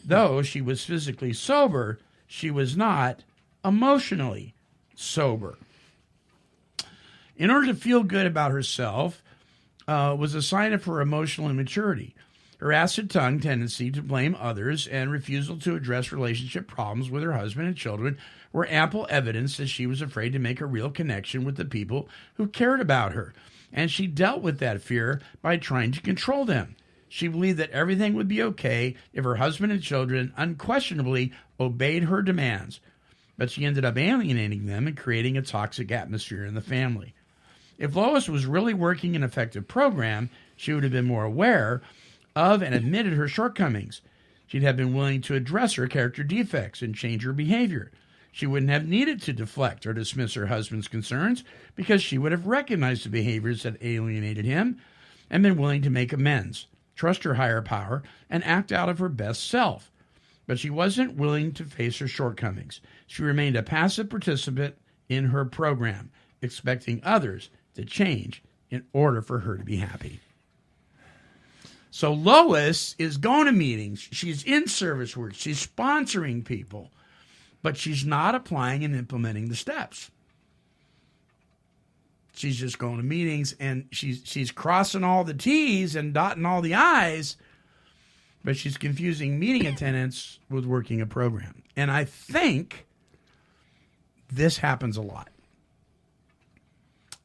Though she was physically sober, she was not emotionally sober. In order to feel good about herself was a sign of her emotional immaturity. Her acid tongue tendency to blame others and refusal to address relationship problems with her husband and children were ample evidence that she was afraid to make a real connection with the people who cared about her, and she dealt with that fear by trying to control them. She believed that everything would be okay if her husband and children unquestionably obeyed her demands, but she ended up alienating them and creating a toxic atmosphere in the family. If Lois was really working an effective program, she would have been more aware of and admitted her shortcomings. She'd have been willing to address her character defects and change her behavior. She wouldn't have needed to deflect or dismiss her husband's concerns because she would have recognized the behaviors that alienated him and been willing to make amends, trust her higher power, and act out of her best self. But she wasn't willing to face her shortcomings. She remained a passive participant in her program, expecting others to change in order for her to be happy. So Lois is going to meetings. She's in service work. She's sponsoring people, but she's not applying and implementing the steps. she's just going to meetings and she's crossing all the T's and dotting all the I's, but she's confusing meeting attendance with working a program. And I think this happens a lot.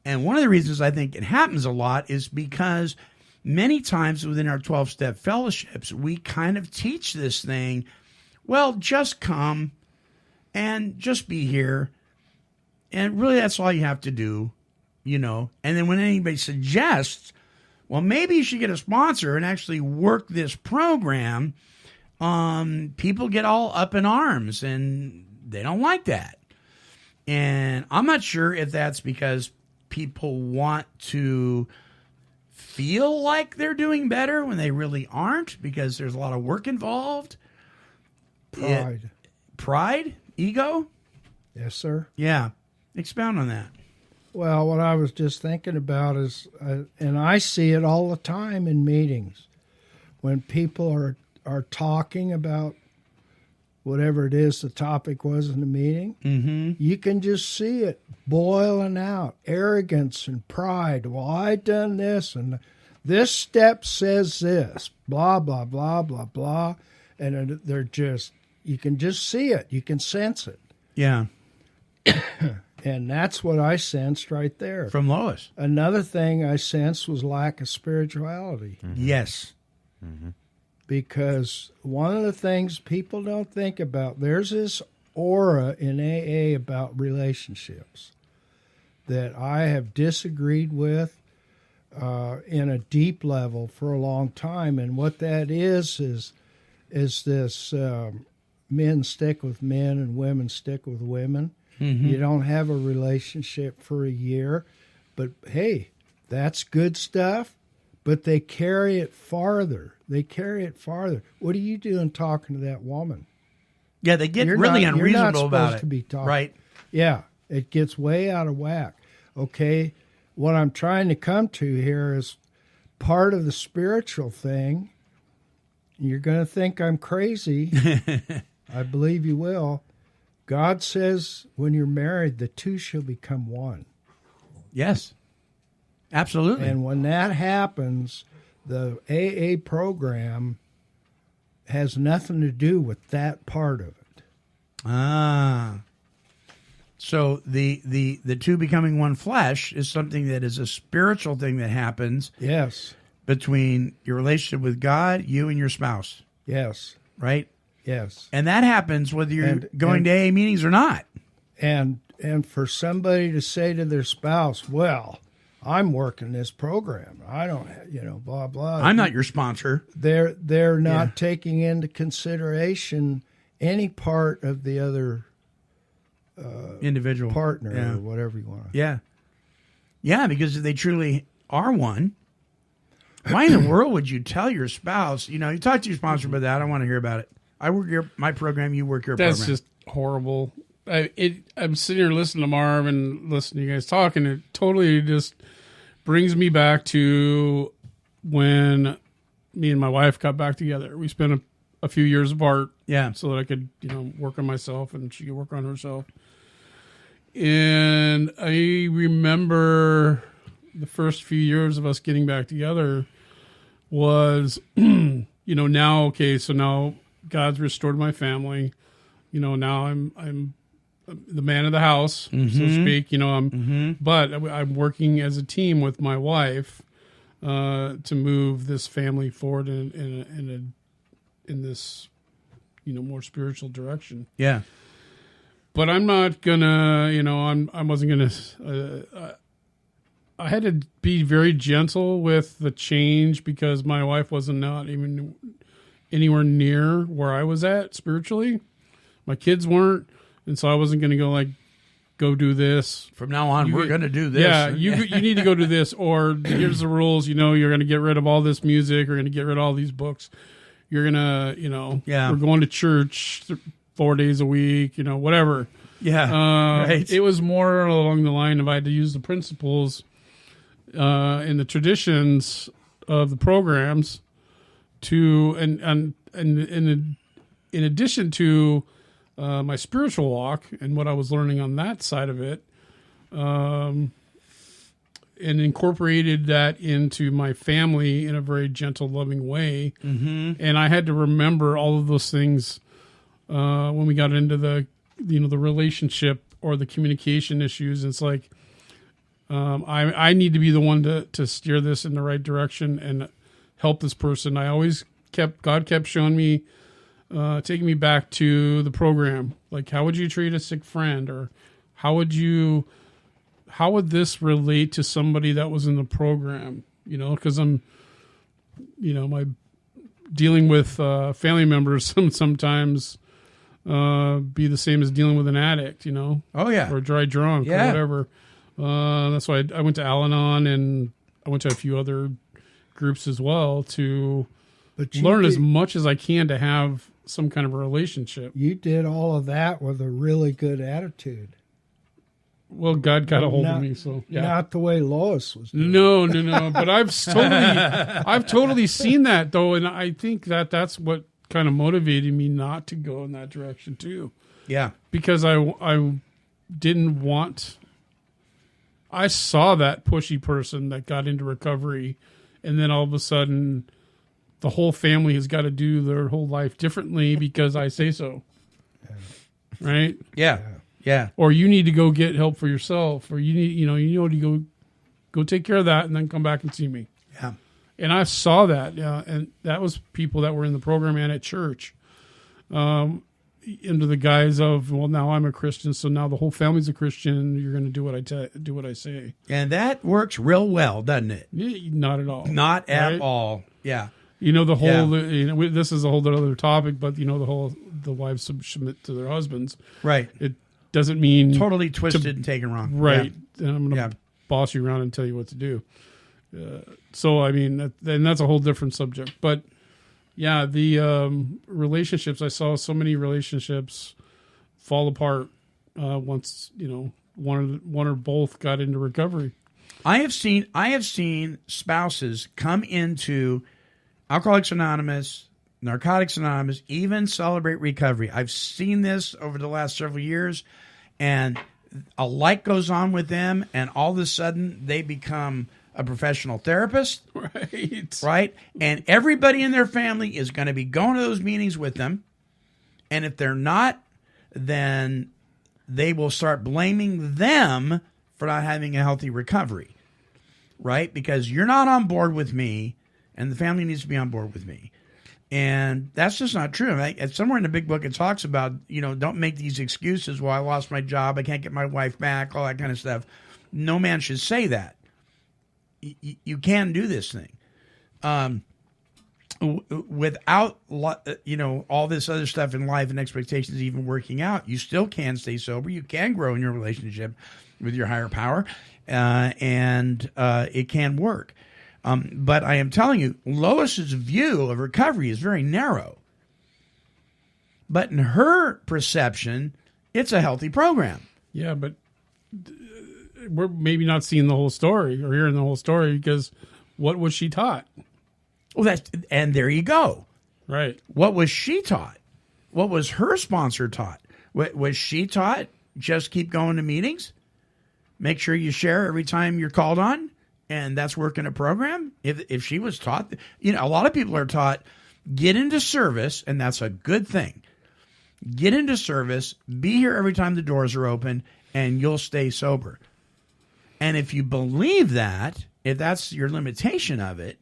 And one of the reasons I think it happens a lot is because many times within our 12-step fellowships, we kind of teach this thing, well, just come and just be here. And really that's all you have to do, you know. And then when anybody suggests, well, maybe you should get a sponsor and actually work this program, people get all up in arms and they don't like that. And I'm not sure if that's because people want to feel like they're doing better when they really aren't, because there's a lot of work involved. Pride? Ego? Yes, sir. Yeah. Expound on that. Well, what I was just thinking about is, and I see it all the time in meetings, when people are talking about whatever it is the topic was in the meeting, you can just see it boiling out, arrogance and pride. Well, I done this, and this step says this, blah, blah, blah, blah, blah. And they're just, you can just see it. You can sense it. Yeah. And that's what I sensed right there. From Lois. Another thing I sensed was lack of spirituality. Yes. Because one of the things people don't think about, there's this aura in AA about relationships that I have disagreed with in a deep level for a long time. And what that is this men stick with men and women stick with women. You don't have a relationship for a year, but hey, that's good stuff, but they carry it farther. What are you doing talking to that woman? Yeah, they get You're really not unreasonable supposed about it. to be talking. Right. Yeah, it gets way out of whack. Okay, what I'm trying to come to here is part of the spiritual thing. You're going to think I'm crazy. I believe you will. God says when you're married, the two shall become one. Yes. Absolutely. And when that happens, the AA program has nothing to do with that part of it. So the two becoming one flesh is something that is a spiritual thing that happens. Yes. Between your relationship with God, you and your spouse. Yes. Right? Yes. And that happens whether you're going to AA meetings or not. And for somebody to say to their spouse, well, I'm working this program. I don't have, blah, blah. I'm not your sponsor. They're not taking into consideration any part of the other individual partner or whatever you want. Yeah. Yeah, because if they truly are one, why in the world would you tell your spouse, you talk to your sponsor about that, I want to hear about it. I work my program, you work your program. That's just horrible. I'm sitting here listening to Marv and listening to you guys talk, and it totally just brings me back to when me and my wife got back together. We spent a few years apart, so that I could, work on myself and she could work on herself. And I remember the first few years of us getting back together was, now God's restored my family. Now I'm the man of the house, so to speak. But I'm working as a team with my wife to move this family forward in this more spiritual direction. Yeah. But I'm not gonna, I wasn't gonna. I had to be very gentle with the change because my wife wasn't not even anywhere near where I was at spiritually. My kids weren't, and so I wasn't going to go do this. From now on, we're going to do this. Yeah, you need to go do this, or here's the rules. You're going to get rid of all this music. You're going to get rid of all these books. You're going to, we're going to church 4 days a week, whatever. Yeah, right. It was more along the line of I had to use the principles in the traditions of the programs to and in addition to my spiritual walk and what I was learning on that side of it, and incorporated that into my family in a very gentle, loving way. Mm-hmm. And I had to remember all of those things when we got into the relationship or the communication issues. It's like I need to be the one to steer this in the right direction and help this person. God kept showing me, taking me back to the program. Like, how would you treat a sick friend, or how would this relate to somebody that was in the program? Because I'm, my dealing with family members sometimes be the same as dealing with an addict, Oh, yeah. or a dry drunk or whatever. That's why I went to Al-anon, and I went to a few other groups as well to learn as much as I can to have some kind of a relationship. You did all of that with a really good attitude. Well, God got a hold of me, so yeah. Not the way Lois was doing. No. But I've totally seen that though, and I think that's what kind of motivated me not to go in that direction too. Yeah, because I didn't want. I saw that pushy person that got into recovery, and then all of a sudden, the whole family has got to do their whole life differently because I say so. Yeah. Right? Yeah. Yeah. Or you need to go get help for yourself, or you need to go take care of that and then come back and see me. Yeah. And I saw that, and that was people that were in the program and at church. Into the guise of, well, now I'm a Christian, so now the whole family's a Christian. You're going to do what I say, and that works real well, doesn't it? Not at all. Not at all. Yeah. The whole. Yeah. This is a whole other topic, but the wives submit to their husbands. Right. It doesn't mean totally twisted and taken wrong. Right. Yeah. And I'm going to boss you around and tell you what to do. So I mean, then that's a whole different subject, but. Yeah, the relationships, I saw so many relationships fall apart once, one or both got into recovery. I have seen spouses come into Alcoholics Anonymous, Narcotics Anonymous, even Celebrate Recovery. I've seen this over the last several years, and a light goes on with them, and all of a sudden they become a professional therapist, right? And everybody in their family is going to be going to those meetings with them. And if they're not, then they will start blaming them for not having a healthy recovery, right? Because you're not on board with me, and the family needs to be on board with me. And that's just not true. Right? Somewhere in the big book, it talks about, don't make these excuses. Well, I lost my job, I can't get my wife back, all that kind of stuff. No man should say that. You can do this thing without, all this other stuff in life and expectations even working out. You still can stay sober. You can grow in your relationship with your higher power, and it can work. But I am telling you, Lois's view of recovery is very narrow. But in her perception, it's a healthy program. Yeah, but we're maybe not seeing the whole story or hearing the whole story, because what was she taught? Well, and there you go. Right. What was she taught? What was her sponsor taught? Was she taught just keep going to meetings? Make sure you share every time you're called on, and that's working a program? If she was taught, a lot of people are taught, get into service, and that's a good thing. Get into service, be here every time the doors are open, and you'll stay sober. And if you believe that, if that's your limitation of it,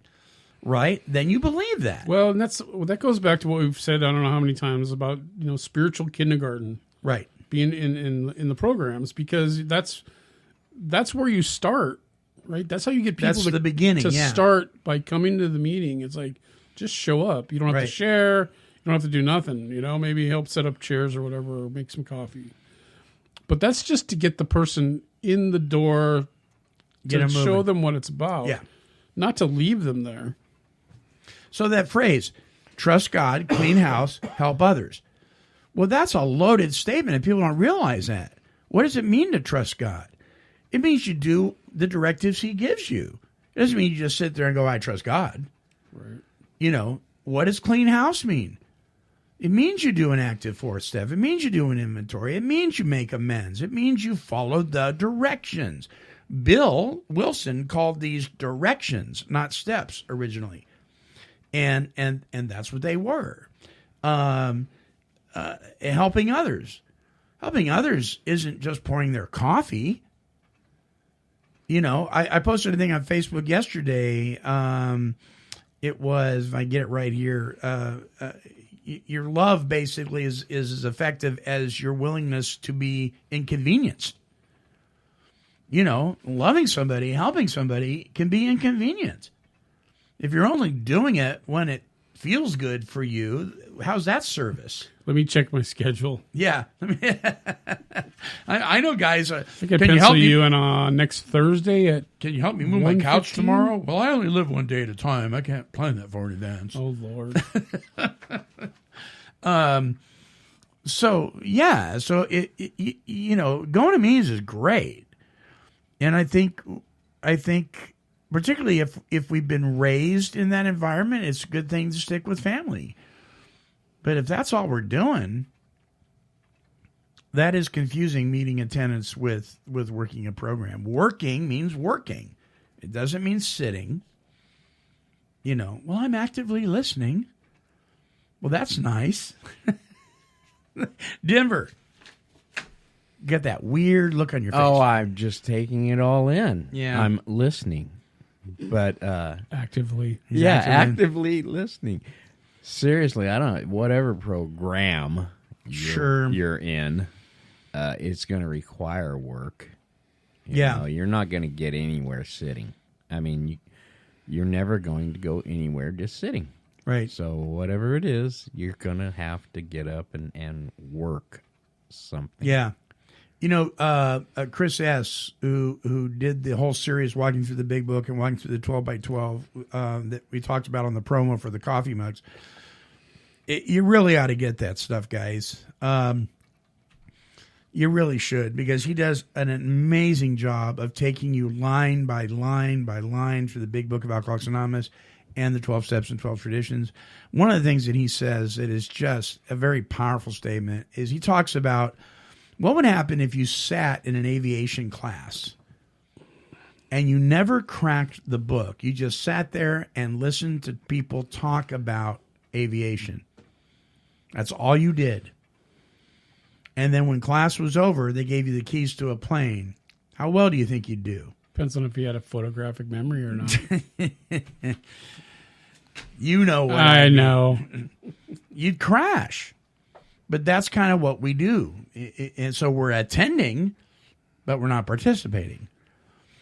right, then you believe that. Well, and that goes back to what we've said, I don't know how many times, about spiritual kindergarten, right? Being in the programs, because that's where you start, right? That's how you get people that's the beginning to start by coming to the meeting. It's like, just show up. You don't have to share. You don't have to do nothing. Maybe help set up chairs or whatever, or make some coffee. But that's just to get the person in the door, to show them what it's about. Yeah. Not to leave them there. So that phrase, trust God, clean house, help others. Well, that's a loaded statement, and people don't realize that. What does it mean to trust God? It means you do the directives he gives you. It doesn't mean you just sit there and go, I trust God. Right. What does clean house mean? It means you do an active fourth step. It means you do an inventory. It means you make amends. It means you follow the directions. Bill Wilson called these directions, not steps, originally, and that's what they were. Helping others. Helping others isn't just pouring their coffee. You know, I posted a thing on Facebook yesterday. It was, if I get it right here, your love basically is as effective as your willingness to be inconvenienced. You know, loving somebody, helping somebody can be inconvenient. If you're only doing it when it feels good for you, how's that service? Let me check my schedule. Yeah. I know guys. I think I pencil you in next Thursday at. Can you help me move my couch tomorrow? Well, I only live one day at a time. I can't plan that far in advance. Oh, Lord. So, yeah. So, you know, going to meetings is great. And I think particularly if we've been raised in that environment, it's a good thing to stick with family. But if that's all we're doing, that is confusing meeting attendance with working a program. Working means working. It doesn't mean sitting. You know, well, I'm actively listening. Well, that's nice. Denver, got that weird look on your face. Oh, I'm just taking it all in. Yeah. I'm listening. But Actively. actively listening. Seriously, I don't. Whatever program you're in, it's going to require work. You know, you're not going to get anywhere sitting. I mean, you're never going to go anywhere just sitting. Right. So whatever it is, you're going to have to get up and work something. Yeah. You know, Chris S., who did the whole series, Walking Through the Big Book and Walking Through the 12 by 12, that we talked about on the promo for the coffee mugs, you really ought to get that stuff, guys. You really should, because he does an amazing job of taking you line by line by line through the Big Book of Alcoholics Anonymous and the 12 Steps and 12 Traditions. One of the things that he says that is just a very powerful statement is he talks about what would happen if you sat in an aviation class and you never cracked the book. You just sat there and listened to people talk about aviation. That's all you did. And then when class was over, they gave you the keys to a plane. How well do you think you'd do? Depends on if you had a photographic memory or not. You know what I know. You'd crash. But that's kind of what we do. And so we're attending, but we're not participating.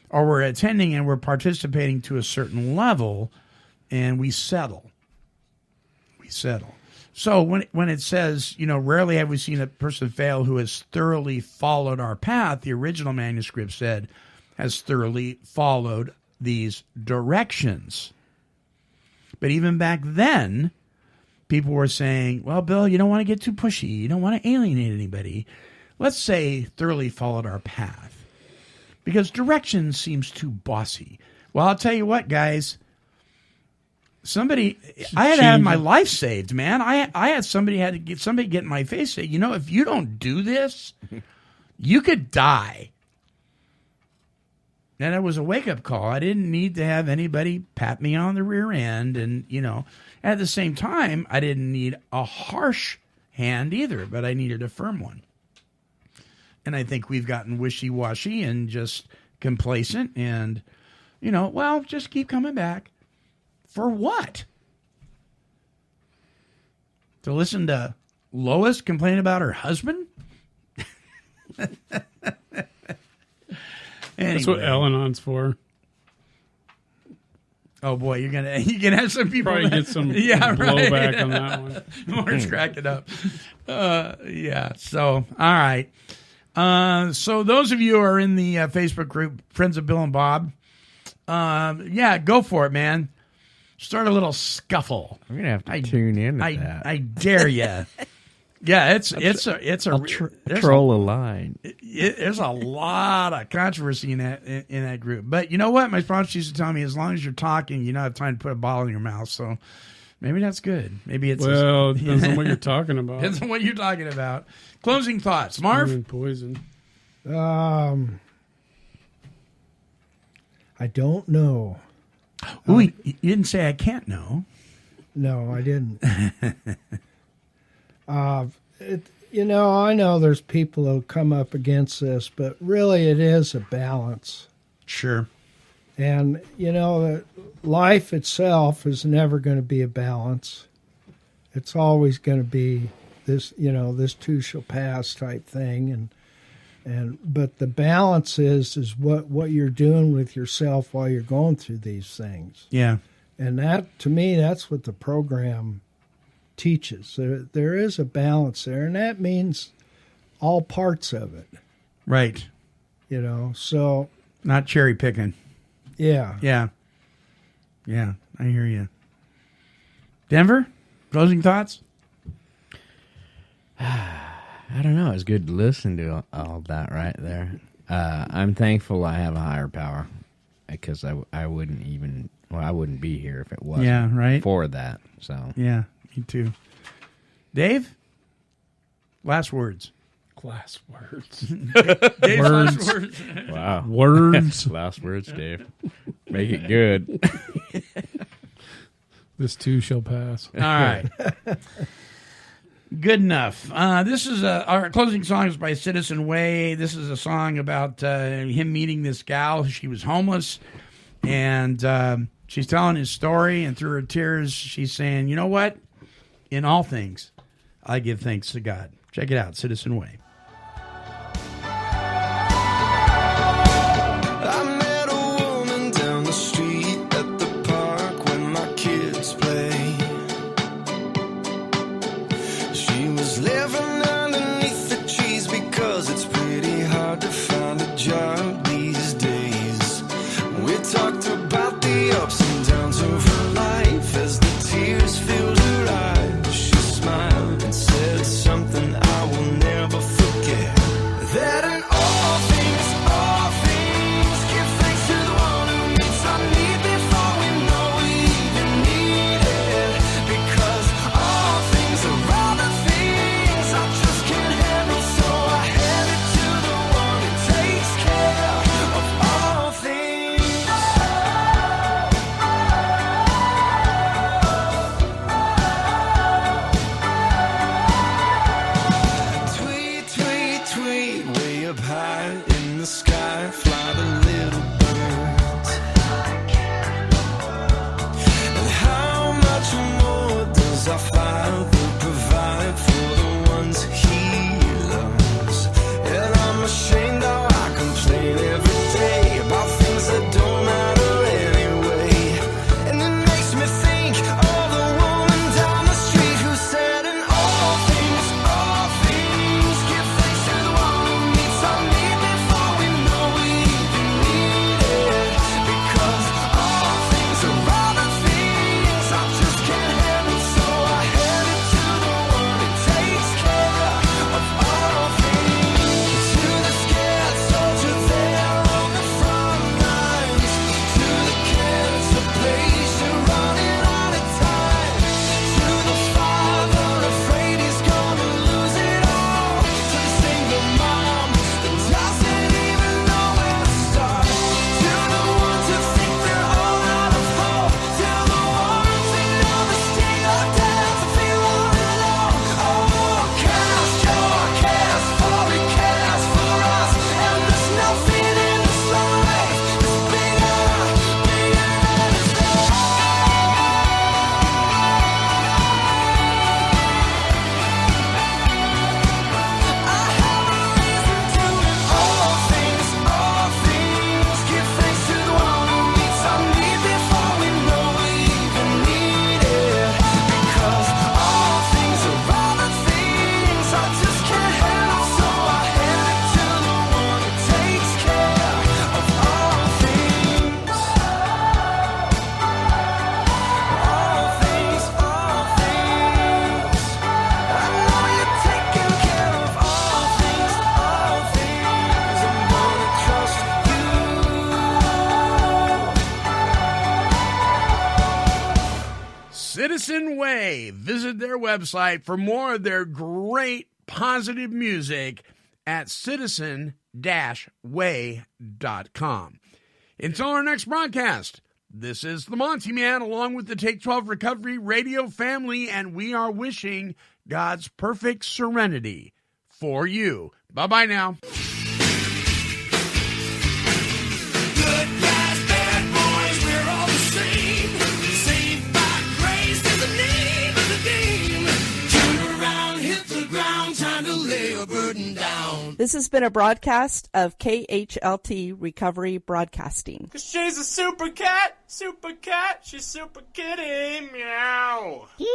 Or we're attending and we're participating to a certain level, and we settle. We settle. So when it says, you know, rarely have we seen a person fail who has thoroughly followed our path, the original manuscript said, has thoroughly followed these directions. But even back then, people were saying, well, Bill, you don't want to get too pushy. You don't want to alienate anybody. Let's say thoroughly followed our path, because direction seems too bossy. Well, I'll tell you what, guys. I had to have my life saved, man. I had somebody get in my face say, you know, if you don't do this, you could die. And it was a wake-up call. I didn't need to have anybody pat me on the rear end. And, you know, at the same time, I didn't need a harsh hand either, but I needed a firm one. And I think we've gotten wishy-washy and just complacent and, you know, well, just keep coming back. For what? To listen to Lois complain about her husband? Anyway. That's what Al-anon's for. Oh boy, you're gonna have some people Probably get some blowback on that one. Mark's cracking up. Yeah. So all right. So those of you who are in the Facebook group, Friends of Bill and Bob, yeah, go for it, man. Start a little scuffle. I'm gonna have to tune in to that. I dare you. Yeah, it's a troll a line. There's a lot of controversy in that group. But you know what? My sponsor used to tell me, as long as you're talking, you don't have time to put a bottle in your mouth. So maybe that's good. Maybe it's it depends on what you're talking about. Depends on what you're talking about. Closing thoughts, Marv. Poison. I don't know. Ooh, you didn't say I can't know. No, I didn't. I know there's people who come up against this, but really it is a balance. Sure. And, life itself is never going to be a balance. It's always going to be this, this too shall pass type thing. But the balance is what you're doing with yourself while you're going through these things. Yeah. And that, to me, that's what the program teaches. There is a balance there, and that means all parts of it. Right. So. Not cherry picking. Yeah. Yeah. Yeah, I hear you. Denver, closing thoughts? I don't know. It's good to listen to all that right there. I'm thankful I have a higher power because I wouldn't even, I wouldn't be here if it wasn't for that. So yeah, me too. Dave, last words. Last words. Dave's Words. last words. wow, Words. last words, Dave. Make it good. This too shall pass. All right. Good enough. This is our closing song is by Citizen Way. This is a song about him meeting this gal. She was homeless, and she's telling his story, and through her tears, she's saying, you know what? In all things, I give thanks to God. Check it out, Citizen Way. I met a woman down the street at the park when my kids play. She was living underneath the trees because it's pretty hard to find a job these days. We talked about the ups and downs of her life as the tears filled her eyes. She smiled and said something I will never forget. That in all things, give thanks to the one who meets our need before we know we even need it. Because all things are other things I just can't handle, so I hand it to the one who takes care of all things. Tweet, tweet, tweet, way up high in the sky, fly the little birds. And how much more does our Father provide for the ones He loves? And I'm ashamed how I complain every day about things that don't matter anyway. And it makes me think of the woman down the street who said, in all things, give thanks to the one who meets our need before we know we even need it. Because all things are other things I just can't handle, so I hand it to the one who takes care of all things. To the scared soldier there on the front lines, to the kids of patient running out of time, to the father afraid he's gonna lose it all, to the single mom that doesn't even know where to start, to the ones who think they're all out of hope, to the ones who know the sting of death and feel all alone. Oh, cast your cares, for He cares for us, and there's nothing in this life that's bigger than His love. All things, give thanks to the one who meets our need before we know we even need it. Because all things are other things I just can't handle, so I hand it to the one who takes care of all things. All things, I know you're taking care of all things. I'm gonna trust you. Citizen Way. Visit their website for more of their great positive music at citizen-way.com. Until our next broadcast, this is the Monty Man along with the Take 12 Recovery Radio family, and we are wishing God's perfect serenity for you. Bye-bye now. Good guys, bad boys, we're all the same. Saved by grace is the name of the game. Turn around, hit the ground, time to lay a burden down. This has been a broadcast of KHLT Recovery Broadcasting. Cause she's a super cat, she's super kitty, meow. Here,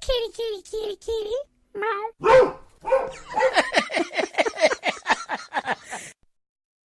kitty, kitty, kitty, kitty. Meow.